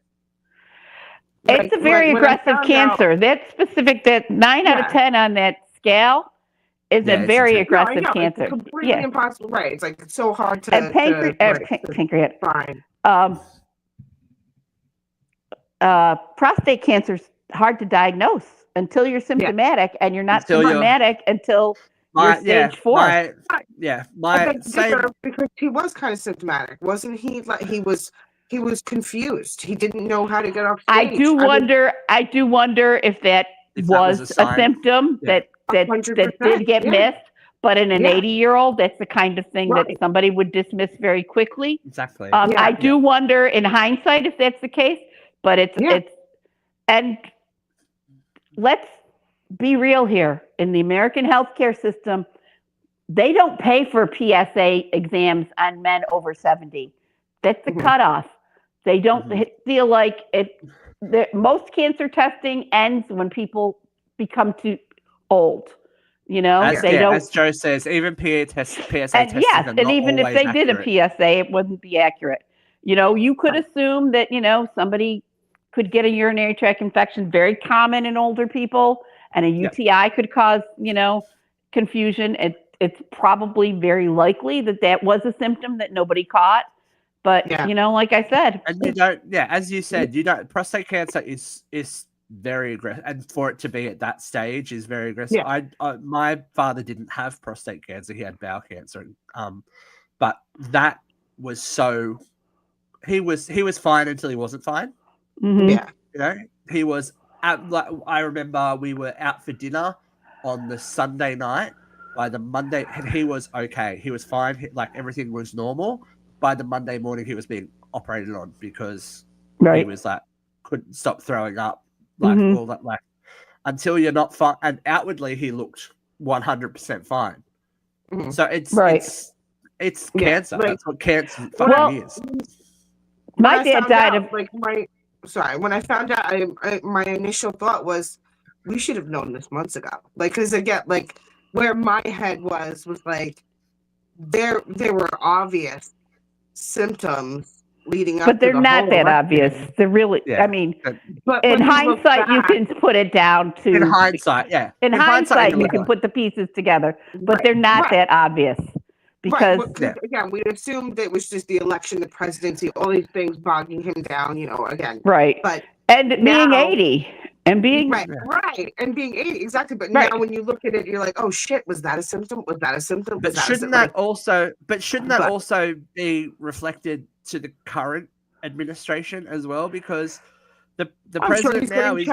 It's a very aggressive cancer. That 9 out of 10 on that scale is a very aggressive cancer. It's completely impossible. Right. It's like so hard to. And pancreatic. Fine. Prostate cancer is hard to diagnose until you're symptomatic, and you're not symptomatic until you're stage 4. Because he was kind of symptomatic, wasn't he? Like he was confused. He didn't know how to get off stage. I do wonder if that was a symptom that did get missed. But in an 80-year-old, that's the kind of thing that somebody would dismiss very quickly. Exactly. I do wonder, in hindsight, if that's the case. But and let's be real here. In the American healthcare system, they don't pay for PSA exams on men over 70. That's the cutoff. They don't feel like most cancer testing ends when people become too old. You know, As, they don't. as Joe says, even PSA And testing yes, are and not even if always they accurate. did a PSA, it wouldn't be accurate. You know, you could assume that, you know, somebody could get a urinary tract infection, very common in older people, and a UTI could cause, you know, confusion. It's probably very likely that that was a symptom that nobody caught. But, you know, like I said. And you don't, as you said, prostate cancer is very aggressive. And for it to be at that stage is very aggressive. My father didn't have prostate cancer. He had bowel cancer. But that was so, he was fine until he wasn't fine. Mm-hmm. Yeah. You know, he was I remember we were out for dinner on the Sunday night. By the Monday, and he was okay. He was fine. Like everything was normal. By the Monday morning, he was being operated on because he was like couldn't stop throwing up, like all that. Like until you're not fine, and outwardly he looked 100% fine. So it's cancer. Like, that's what cancer fucking is. My dad died of when I found out, my initial thought was we should have known this months ago. Like, because again, like where my head was like there were obvious symptoms leading up. But they're to the not that whole obvious. They're really. I mean, but in hindsight, you can put it down to. In hindsight, In hindsight, you can put the pieces together, but they're not that obvious. Because again, we assumed that it was just the election, the presidency, all these things bogging him down, you know, again. Right. But being 80 and being and being 80, exactly. But now when you look at it, you're like, oh shit, was that a symptom? Was that a symptom? But shouldn't that also be reflected to the current administration as well? Because the president now is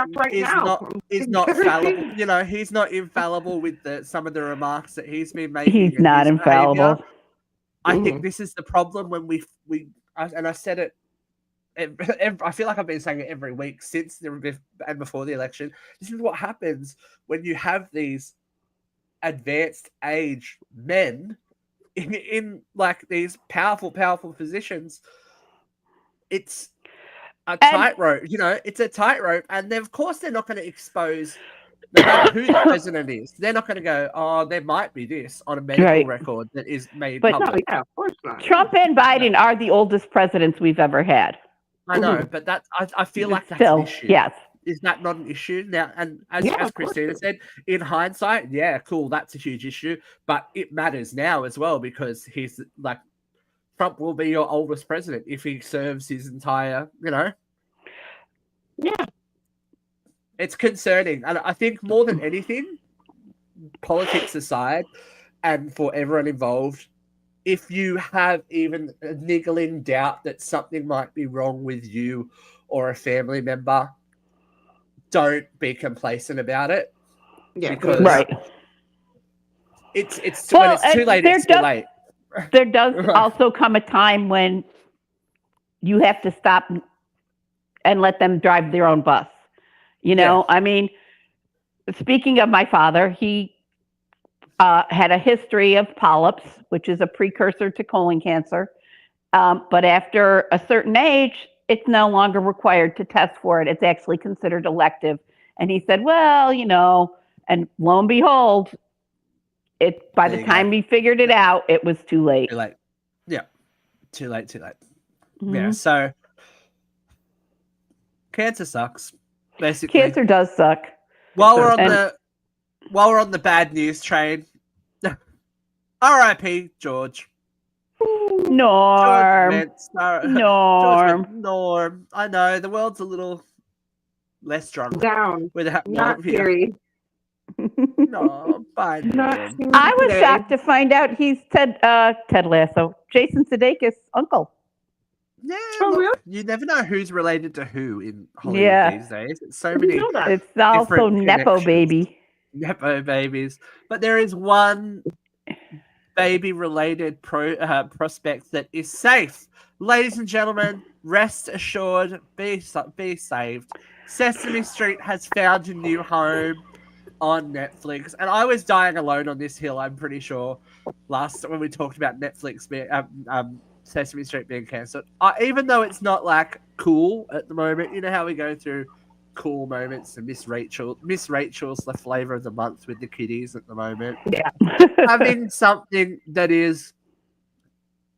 not fallible. You know, he's not infallible with some of the remarks that he's been making. He's not infallible. Behavior. I think this is the problem when I said it. I feel like I've been saying it every week since and before the election. This is what happens when you have these advanced age men in like these powerful positions. It's a tightrope, you know. It's a tightrope, and of course they're not going to expose no matter who the president is. They're not going to go, oh, there might be this on a medical record that is made public. No, of course not. Trump and Biden are the oldest presidents we've ever had. I know, but I feel like that's still an issue. Yes. Is that not an issue now? And as Christina said, in hindsight, cool, that's a huge issue, but it matters now as well because he's like, Trump will be your oldest president if he serves his entire, you know. Yeah. It's concerning. And I think more than anything, politics aside, and for everyone involved, if you have even a niggling doubt that something might be wrong with you or a family member, don't be complacent about it. Yeah, because it's well, when it's too late, it's too late. There does also come a time when you have to stop and let them drive their own bus. You know, I mean, speaking of my father, he had a history of polyps, which is a precursor to colon cancer. But after a certain age, it's no longer required to test for it. It's actually considered elective. And he said, well, you know, and lo and behold, by the time he figured it out, it was too late. Too late. Yeah. Too late. Mm-hmm. Yeah. So cancer sucks. Basically. Cancer does suck. While we're on the bad news train, R.I.P. George. Norm. Norm. I know the world's a little less drunk. Down. Without not Gary. No, bye. I was shocked to find out he's Ted Lasso, Jason Sudeikis' uncle. Yeah, look, you never know who's related to who in Hollywood these days. It's so many. It's also Nepo baby. Nepo babies. But there is one baby-related prospect that is safe. Ladies and gentlemen, rest assured, be saved. Sesame Street has found a new home on Netflix. And I was dying alone on this hill, I'm pretty sure, last when we talked about Netflix being... Sesame Street being cancelled. Even though it's not like cool at the moment, you know how we go through cool moments. And Miss Rachel's the flavor of the month with the kiddies at the moment. Yeah. Having something that is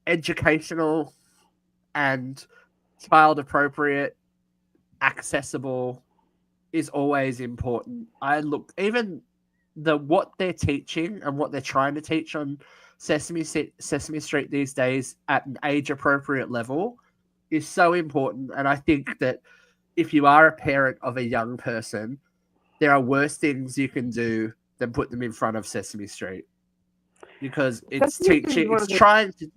educational and child appropriate, accessible is always important. I look even what they're teaching and what they're trying to teach on Sesame Street these days at an age appropriate level is so important. And I think that if you are a parent of a young person, there are worse things you can do than put them in front of Sesame Street, because it's teaching, it's trying to,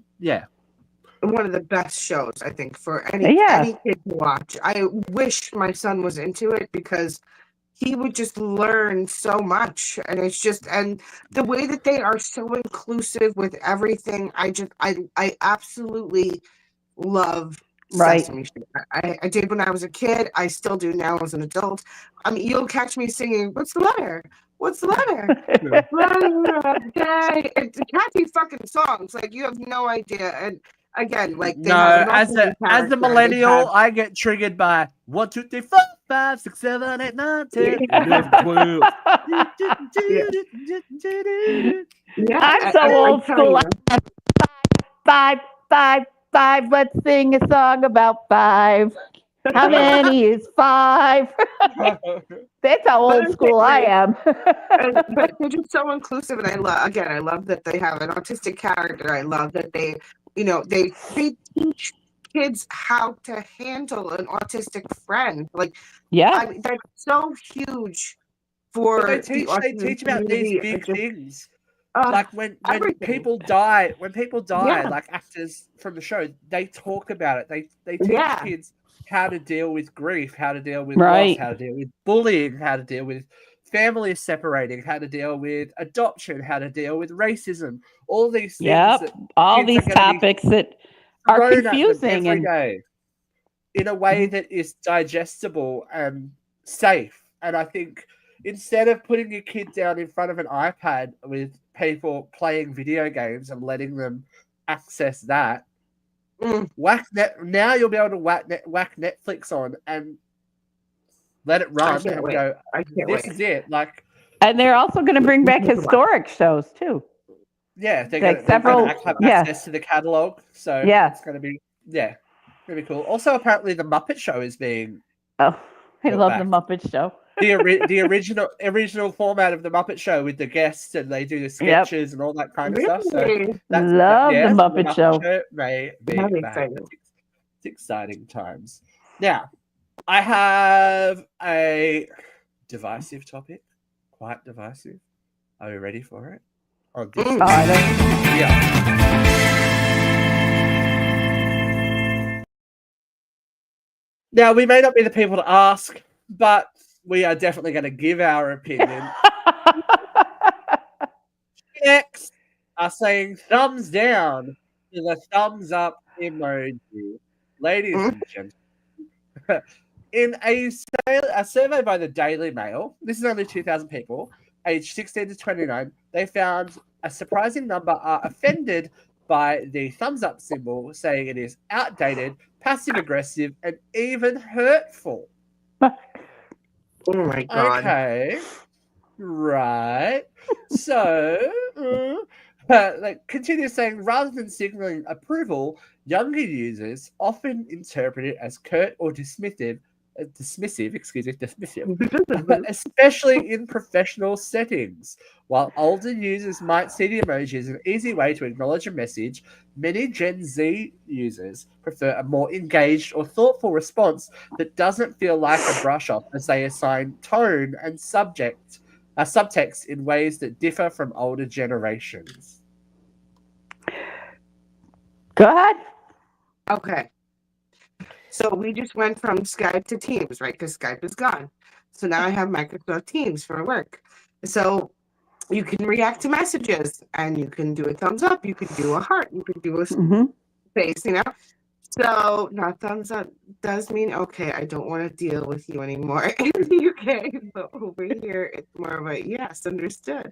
one of the best shows, I think, for any kid to watch. I wish my son was into it because he would just learn so much. And it's just, and the way that they are so inclusive with everything, I absolutely love Sesame Street. I did when I was a kid. I still do now as an adult. I mean, you'll catch me singing, "What's the letter? What's the letter?" It's catchy fucking songs. Like, you have no idea. And again, like, they have as a millennial, I get triggered by 1, 2, 3, 4, 5, 6, 7, 8, 9, 10, 11, 12. I'm so old school. 5, 5, 5. Let's sing a song about 5. How many is 5? That's how old school I am. But they're just so inclusive, and I love that they have an autistic character. I love that they teach kids how to handle an autistic friend. Like, that's so huge for they teach about these big things. Like when people die, like actors from the show, they talk about it. They teach kids how to deal with grief, how to deal with loss, how to deal with bullying, how to deal with families separating, how to deal with adoption, how to deal with racism. All these things. All these topics that are confusing every day in a way that is digestible and safe. And I think instead of putting your kid down in front of an iPad with people playing video games and letting them access that, now you'll be able to whack Netflix on and let it run and go, this is it. Like, and they're also going to bring back historic shows too. Yeah, they're going to have access to the catalog. So it's going to be, going to be cool. Also, apparently the Muppet Show is being... Oh, I love the Muppet Show. The original format of the Muppet Show with the guests, and they do the sketches and all that kind of stuff. So that's love the Muppet Show. It's exciting times. Now, I have a divisive topic, quite divisive. Are we ready for it? Now, we may not be the people to ask, but we are definitely going to give our opinion. Next are saying thumbs down to the thumbs up emoji. Ladies and gentlemen, in a survey by the Daily Mail, this is only 2,000 people, aged 16 to 29, they found a surprising number are offended by the thumbs up symbol, saying it is outdated, passive-aggressive, and even hurtful. Oh my God. Okay. Right. So, continue saying, rather than signaling approval, younger users often interpret it as curt or dismissive, especially in professional settings. While older users might see the emoji as an easy way to acknowledge a message, many Gen Z users prefer a more engaged or thoughtful response that doesn't feel like a brush off, as they assign tone and subtext in ways that differ from older generations. Go ahead. Okay. So we just went from Skype to Teams, right? Because Skype is gone. So now I have Microsoft Teams for work. So you can react to messages, and you can do a thumbs up, you can do a heart, you can do a face, you know? So now thumbs up does mean, okay, I don't want to deal with you anymore in the UK. But over here, it's more of a, yes, understood.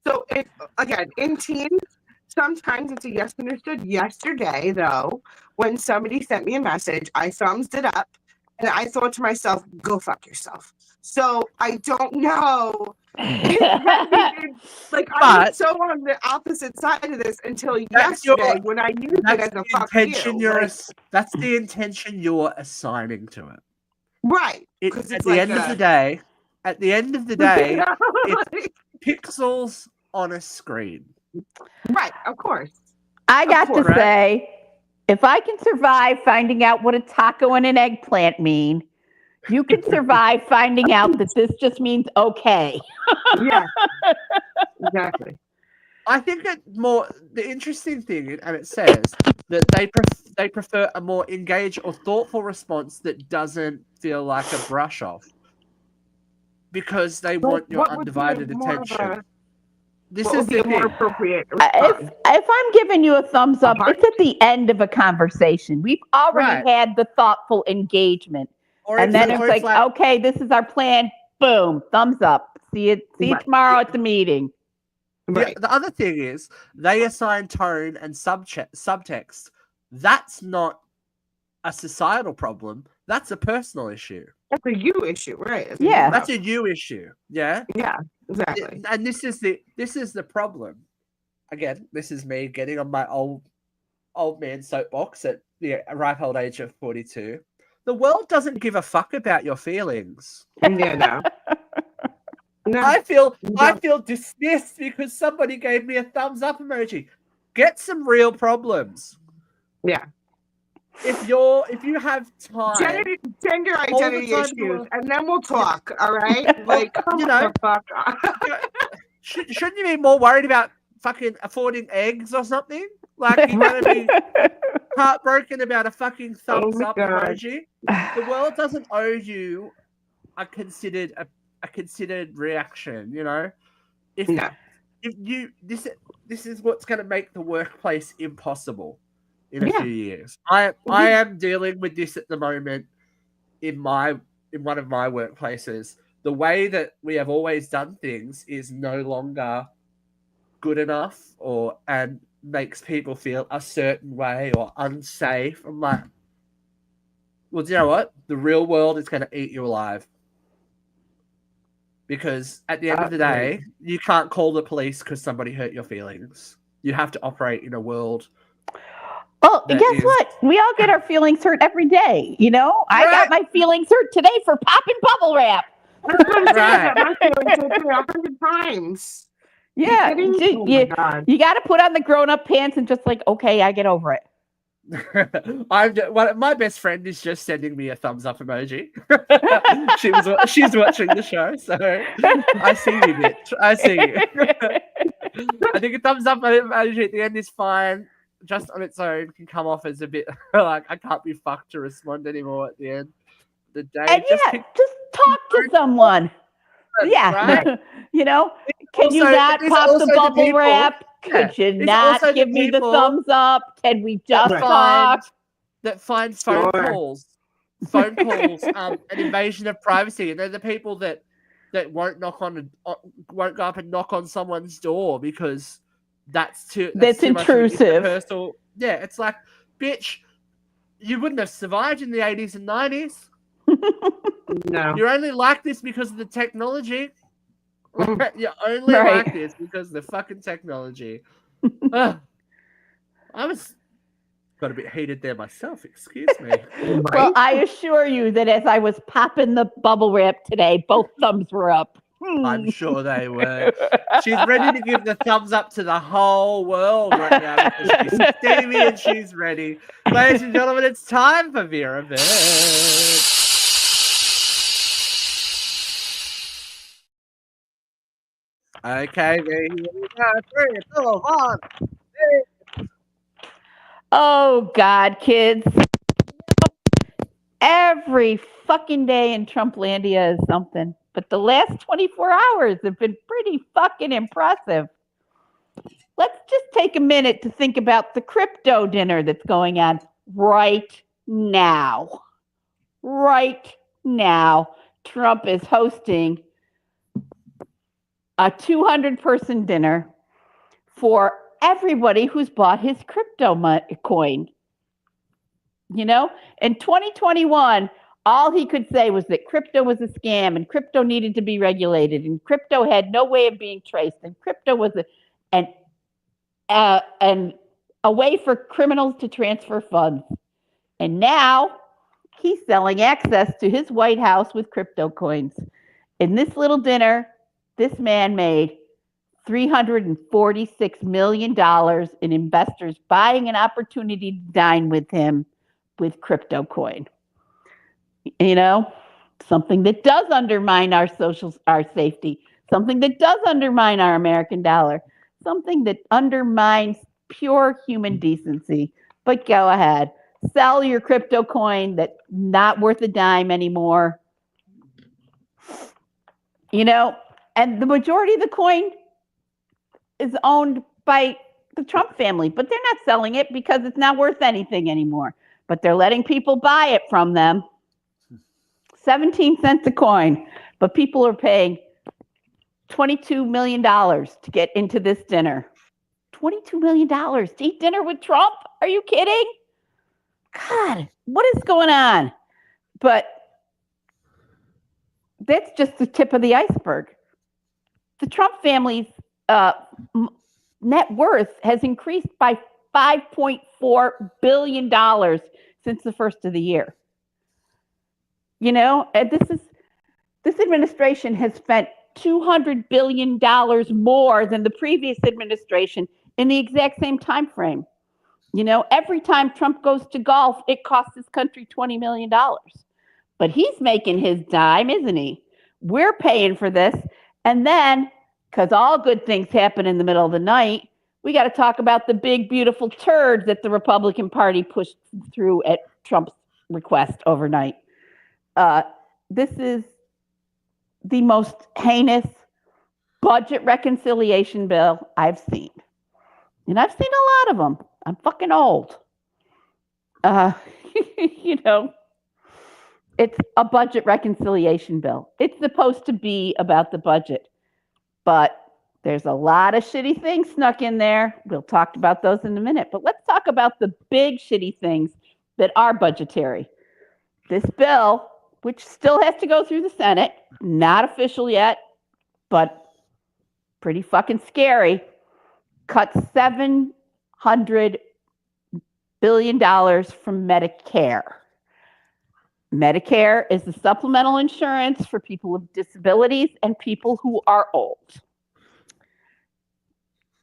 So again, in Teams, sometimes it's a yes, understood. Yesterday, though, when somebody sent me a message, I thumbsed it up, And I thought to myself, go fuck yourself. So I don't know. Like I was so on the opposite side of this until yesterday when I used it as a fuck you. That's the intention you're assigning to it. Right. At the end of the day, it's pixels on a screen. Right, of course. I got to say, if I can survive finding out what a taco and an eggplant mean, you can survive finding out that this just means okay. Yeah, exactly. I think the interesting thing, and it says that they prefer a more engaged or thoughtful response that doesn't feel like a brush off, because they want your undivided attention. This is the more appropriate response. If I'm giving you a thumbs up, it's at the end of a conversation. We've already had the thoughtful engagement. And then it's like, okay, this is our plan. Boom, thumbs up. See you tomorrow at the meeting. Right. The other thing is they assign tone and subtext. That's not a societal problem. That's a personal issue. That's a you issue, right? That's a you issue. Yeah. Yeah, exactly. And this is the problem. Again, this is me getting on my old man soapbox at the ripe old age of 42. The world doesn't give a fuck about your feelings. Yeah, no. I feel dismissed because somebody gave me a thumbs up emoji. Get some real problems. Yeah. If you have time, gender identity issues, and then we'll talk. All right, like the fuck. Shouldn't you be more worried about fucking affording eggs or something? Like you want to be heartbroken about a fucking thumbs up emoji? The world doesn't owe you a considered reaction. You know, if you this is what's going to make the workplace impossible in a few years. I am dealing with this at the moment in one of my workplaces. The way that we have always done things is no longer good enough and makes people feel a certain way or unsafe. I'm like, well, do you know what? The real world is going to eat you alive. Because at the end of the day, you can't call the police because somebody hurt your feelings. You have to operate in a world. Well, guess what? We all get our feelings hurt every day. You know, I got my feelings hurt today for popping bubble wrap. My feelings hurt 100 times. Yeah, you got to put on the grown-up pants and just like, okay, I get over it. My best friend is just sending me a thumbs up emoji. She's watching the show, so I see you, bitch. I see you. I think a thumbs up emoji at the end is fine. Just on its own can come off as a bit like I can't be fucked to respond anymore at the end of the day. And just talk to someone. Right? You know, can you not pop the bubble wrap? Could you not give me the thumbs up? Can we just talk? That find phone calls, an invasion of privacy, and they're the people that won't won't go up and knock on someone's door because that's too intrusive. Yeah, it's like, bitch, you wouldn't have survived in the 80s and 90s. No. You're only like this because of the technology. You're only like this because of the fucking technology. I was got a bit heated there myself, excuse me. Well, I assure you that as I was popping the bubble wrap today, both thumbs were up. I'm sure they were. She's ready to give the thumbs up to the whole world right now because she's steamy and she's ready. Ladies and gentlemen, it's time for Vera Bird. Okay, there you go. 3, 2, 1. Oh, God, kids. Every fucking day in Trumplandia is something. But the last 24 hours have been pretty fucking impressive. Let's just take a minute to think about the crypto dinner that's going on right now. Right now, Trump is hosting a 200-person dinner for everybody who's bought his crypto coin. You know, in 2021, all he could say was that crypto was a scam and crypto needed to be regulated and crypto had no way of being traced and crypto was and a way for criminals to transfer funds. And now he's selling access to his White House with crypto coins. In this little dinner, this man made $346 million in investors buying an opportunity to dine with him with crypto coin. You know, something that does undermine our safety, something that does undermine our American dollar, something that undermines pure human decency. But go ahead, sell your crypto coin that's not worth a dime anymore. You know, and the majority of the coin is owned by the Trump family, but they're not selling it because it's not worth anything anymore. But they're letting people buy it from them. 17 cents a coin, but people are paying $22 million to get into this dinner. $22 million to eat dinner with Trump? Are you kidding? God, what is going on? But that's just the tip of the iceberg. The Trump family's net worth has increased by $5.4 billion since the first of the year. You know, and this administration has spent $200 billion more than the previous administration in the exact same time frame. You know, every time Trump goes to golf, it costs this country $20 million. But he's making his dime, isn't he? We're paying for this. And then, because all good things happen in the middle of the night, we got to talk about the big, beautiful turd that the Republican Party pushed through at Trump's request overnight. This is the most heinous budget reconciliation bill I've seen. And I've seen a lot of them. I'm fucking old. You know, it's a budget reconciliation bill. It's supposed to be about the budget. But there's a lot of shitty things snuck in there. We'll talk about those in a minute. But let's talk about the big shitty things that are budgetary. This bill, which still has to go through the Senate, not official yet, but pretty fucking scary, cuts $700 billion from Medicare. Medicare is the supplemental insurance for people with disabilities and people who are old.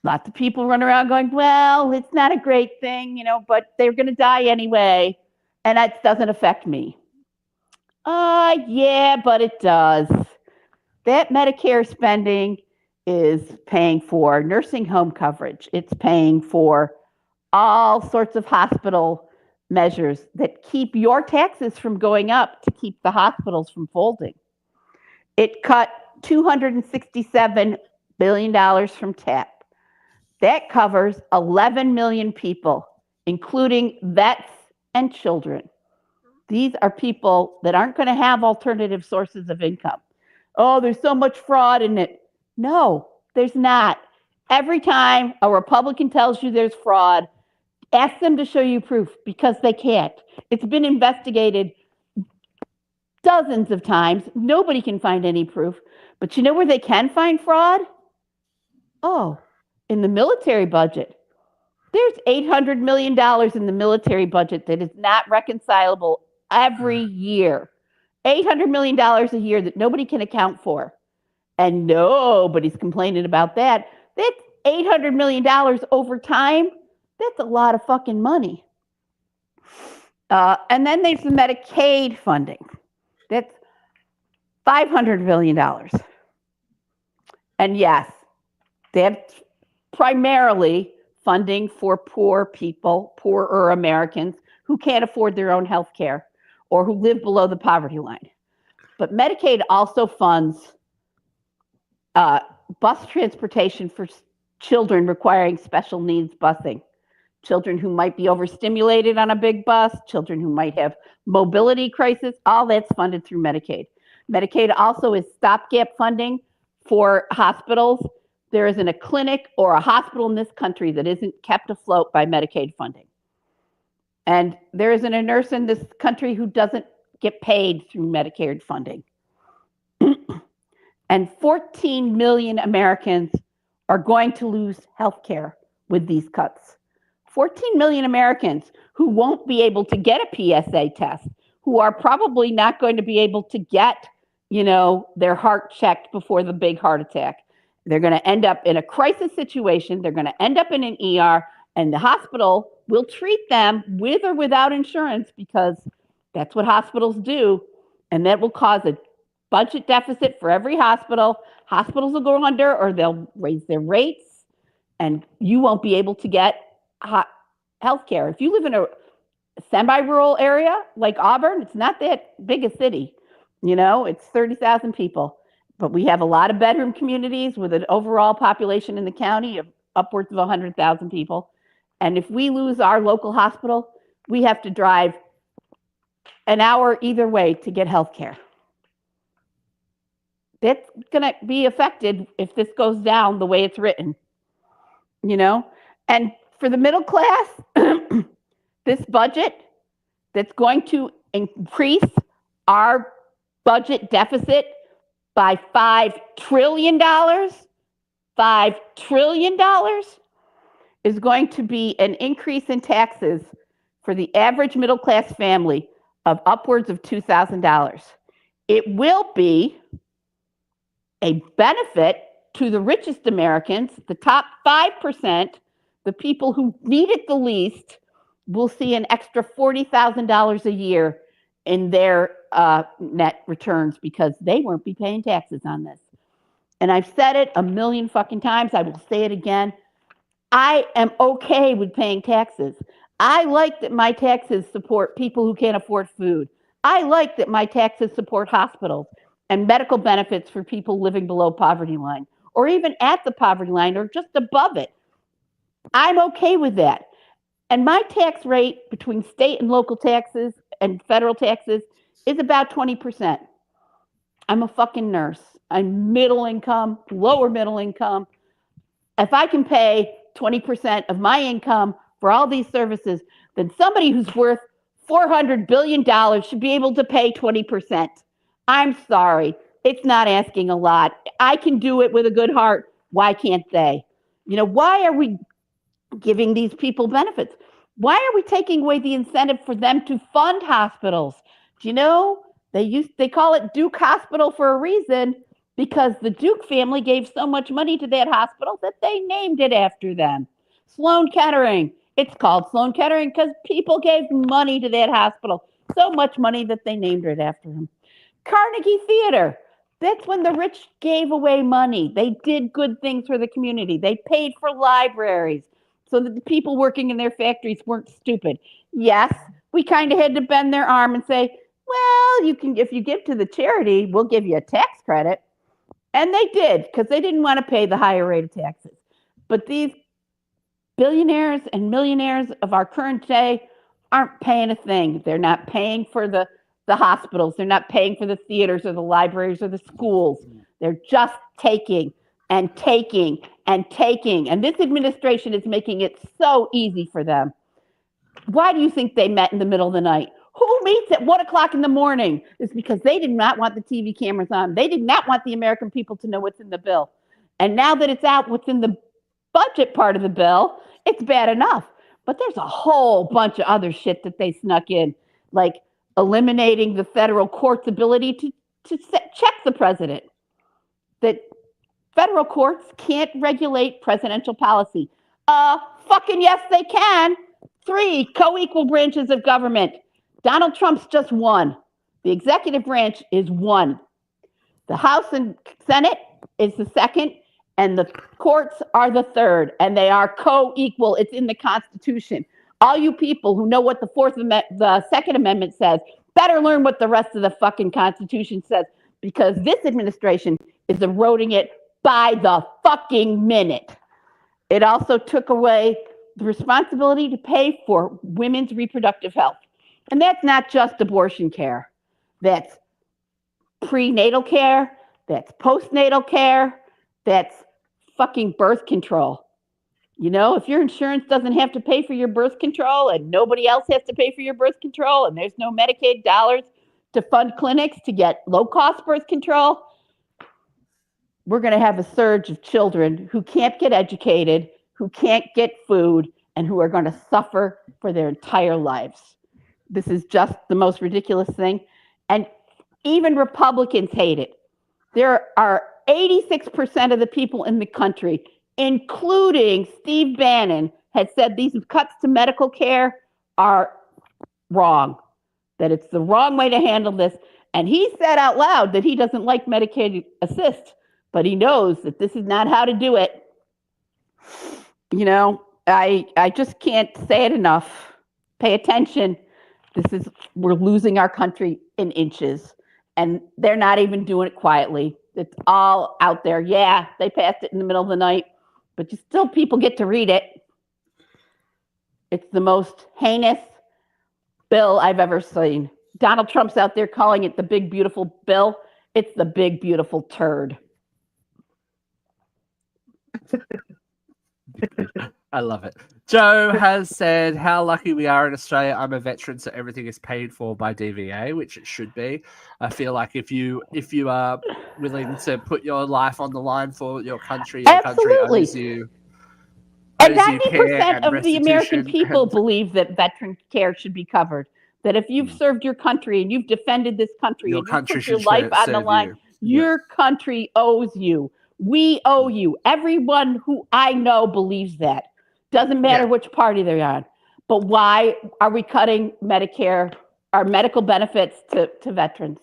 Lots of people run around going, well, it's not a great thing, you know, but they're going to die anyway, and that doesn't affect me. Yeah, but it does. That Medicare spending is paying for nursing home coverage. It's paying for all sorts of hospital measures that keep your taxes from going up to keep the hospitals from folding. It cut $267 billion from TAP. That covers 11 million people, including vets and children. These are people that aren't going to have alternative sources of income. Oh, there's so much fraud in it. No, there's not. Every time a Republican tells you there's fraud, ask them to show you proof, because they can't. It's been investigated dozens of times. Nobody can find any proof. But you know where they can find fraud? Oh, in the military budget. There's $800 million in the military budget that is not reconcilable every year. $800 million a year that nobody can account for. And nobody's complaining about that. That's $800 million over time. That's a lot of fucking money. And then there's the Medicaid funding. That's $500 million. And yes, that's primarily funding for poor people, poorer Americans who can't afford their own health care or who live below the poverty line. But Medicaid also funds bus transportation for children requiring special needs busing. Children who might be overstimulated on a big bus, children who might have mobility crisis, all that's funded through Medicaid. Medicaid also is stopgap funding for hospitals. There isn't a clinic or a hospital in this country that isn't kept afloat by Medicaid funding. And there isn't a nurse in this country who doesn't get paid through Medicare funding. And 14 million Americans are going to lose health care with these cuts. 14 million Americans who won't be able to get a PSA test, who are probably not going to be able to get, their heart checked before the big heart attack. They're going to end up in a crisis situation. They're going to end up in an ER, and the hospital will treat them with or without insurance because that's what hospitals do. And that will cause a budget deficit for every hospital. Hospitals will go under or they'll raise their rates, and you won't be able to get health care. If you live in a semi-rural area like Auburn, it's not that big a city. It's 30,000 people. But we have a lot of bedroom communities with an overall population in the county of upwards of 100,000 people. And if we lose our local hospital, we have to drive an hour either way to get health care. That's going to be affected if this goes down the way it's written, And for the middle class, this budget that's going to increase our budget deficit by $5 trillion, $5 trillion is going to be an increase in taxes for the average middle class family of upwards of $2,000. It will be a benefit to the richest Americans, the top 5%, the people who need it the least, will see an extra $40,000 a year in their net returns because they won't be paying taxes on this. And I've said it a million fucking times. I will say it again. I am okay with paying taxes. I like that my taxes support people who can't afford food. I like that my taxes support hospitals and medical benefits for people living below poverty line, or even at the poverty line, or just above it. I'm okay with that. And my tax rate between state and local taxes and federal taxes is about 20%. I'm a fucking nurse. I'm middle income, lower middle income. If I can pay 20% of my income for all these services, then somebody who's worth $400 billion should be able to pay 20%. I'm sorry. It's not asking a lot. I can do it with a good heart. Why can't they? Why are we giving these people benefits? Why are we taking away the incentive for them to fund hospitals? Do you know, they call it Duke Hospital for a reason, because the Duke family gave so much money to that hospital that they named it after them. Sloan Kettering. It's called Sloan Kettering because people gave money to that hospital. So much money that they named it after them. Carnegie Theater. That's when the rich gave away money. They did good things for the community. They paid for libraries so that the people working in their factories weren't stupid. Yes, we kind of had to bend their arm and say, well, if you give to the charity, we'll give you a tax credit. And they did, because they didn't want to pay the higher rate of taxes. But these billionaires and millionaires of our current day aren't paying a thing. They're not paying for the hospitals. They're not paying for the theaters or the libraries or the schools. They're just taking and taking and taking. And this administration is making it so easy for them. Why do you think they met in the middle of the night? Who meets at 1 o'clock in the morning? It's because they did not want the TV cameras on. They did not want the American people to know what's in the bill. And now that it's out, what's in the budget part of the bill, it's bad enough. But there's a whole bunch of other shit that they snuck in, like eliminating the federal court's ability to check the president. That federal courts can't regulate presidential policy. Fucking yes, they can. 3 co-equal branches of government. Donald Trump's just one. The executive branch is one. The House and Senate is the second, and the courts are the third, and they are co-equal. It's in the Constitution. All you people who know what the Second Amendment says better learn what the rest of the fucking Constitution says, because this administration is eroding it by the fucking minute. It also took away the responsibility to pay for women's reproductive health. And that's not just abortion care. That's prenatal care. That's postnatal care. That's fucking birth control. If your insurance doesn't have to pay for your birth control and nobody else has to pay for your birth control and there's no Medicaid dollars to fund clinics to get low-cost birth control, we're going to have a surge of children who can't get educated, who can't get food, and who are going to suffer for their entire lives. This is just the most ridiculous thing. And even Republicans hate it. There are 86% of the people in the country, including Steve Bannon, had said these cuts to medical care are wrong, that it's the wrong way to handle this. And he said out loud that he doesn't like Medicaid assist, but he knows that this is not how to do it. You know, I just can't say it enough. Pay attention. We're losing our country in inches, and they're not even doing it quietly. It's all out there. Yeah, they passed it in the middle of the night, but still people get to read it. It's the most heinous bill I've ever seen. Donald Trump's out there calling it the big, beautiful bill. It's the big, beautiful turd. I love it. Joe has said how lucky we are in Australia. I'm a veteran, so everything is paid for by DVA, which it should be. I feel like if you are willing to put your life on the line for your country country owes you. And 90% of the American people believe that veteran care should be covered. That if you've served your country and you've defended this country and you've put your life on the line, your country owes you. We owe you. Everyone who I know believes that. Doesn't matter which party they're on. But why are we cutting Medicare, our medical benefits to veterans?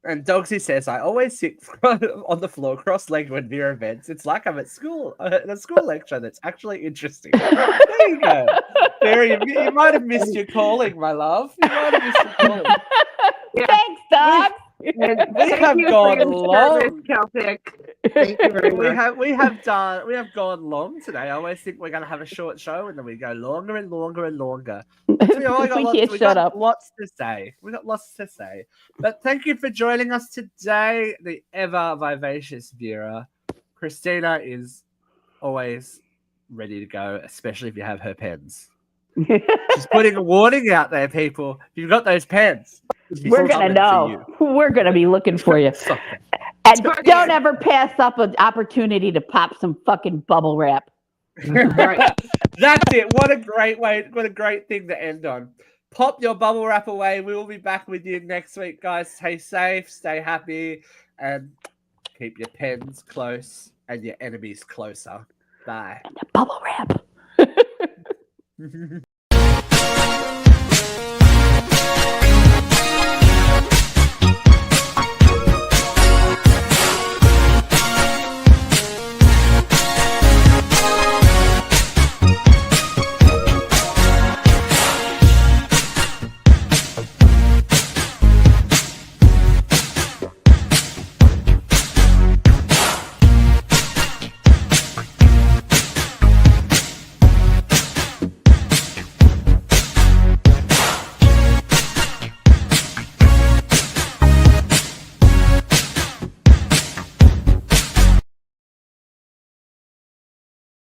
And Dogsy says, I always sit on the floor cross-legged when near events. It's like I'm at school, at a school lecture that's actually interesting. There you go. Barry, you might have missed your calling, my love. You might have missed your calling. Thanks, Dogs. We have gone long. Celtic. Thank you very much. We have gone long today. I always think we're going to have a short show, and then we go longer and longer and longer. We got lots to say. We got lots to say. But thank you for joining us today, the ever vivacious Vera. Christina is always ready to go, especially if you have her pens. She's putting a warning out there, people. If you've got those pens, we're going to know. We're going to be looking for you. And don't ever pass up an opportunity to pop some fucking bubble wrap. Right. That's it. What a great way. What a great thing to end on. Pop your bubble wrap away. We will be back with you next week, guys. Stay safe, stay happy, and keep your pens close and your enemies closer. Bye. And the bubble wrap.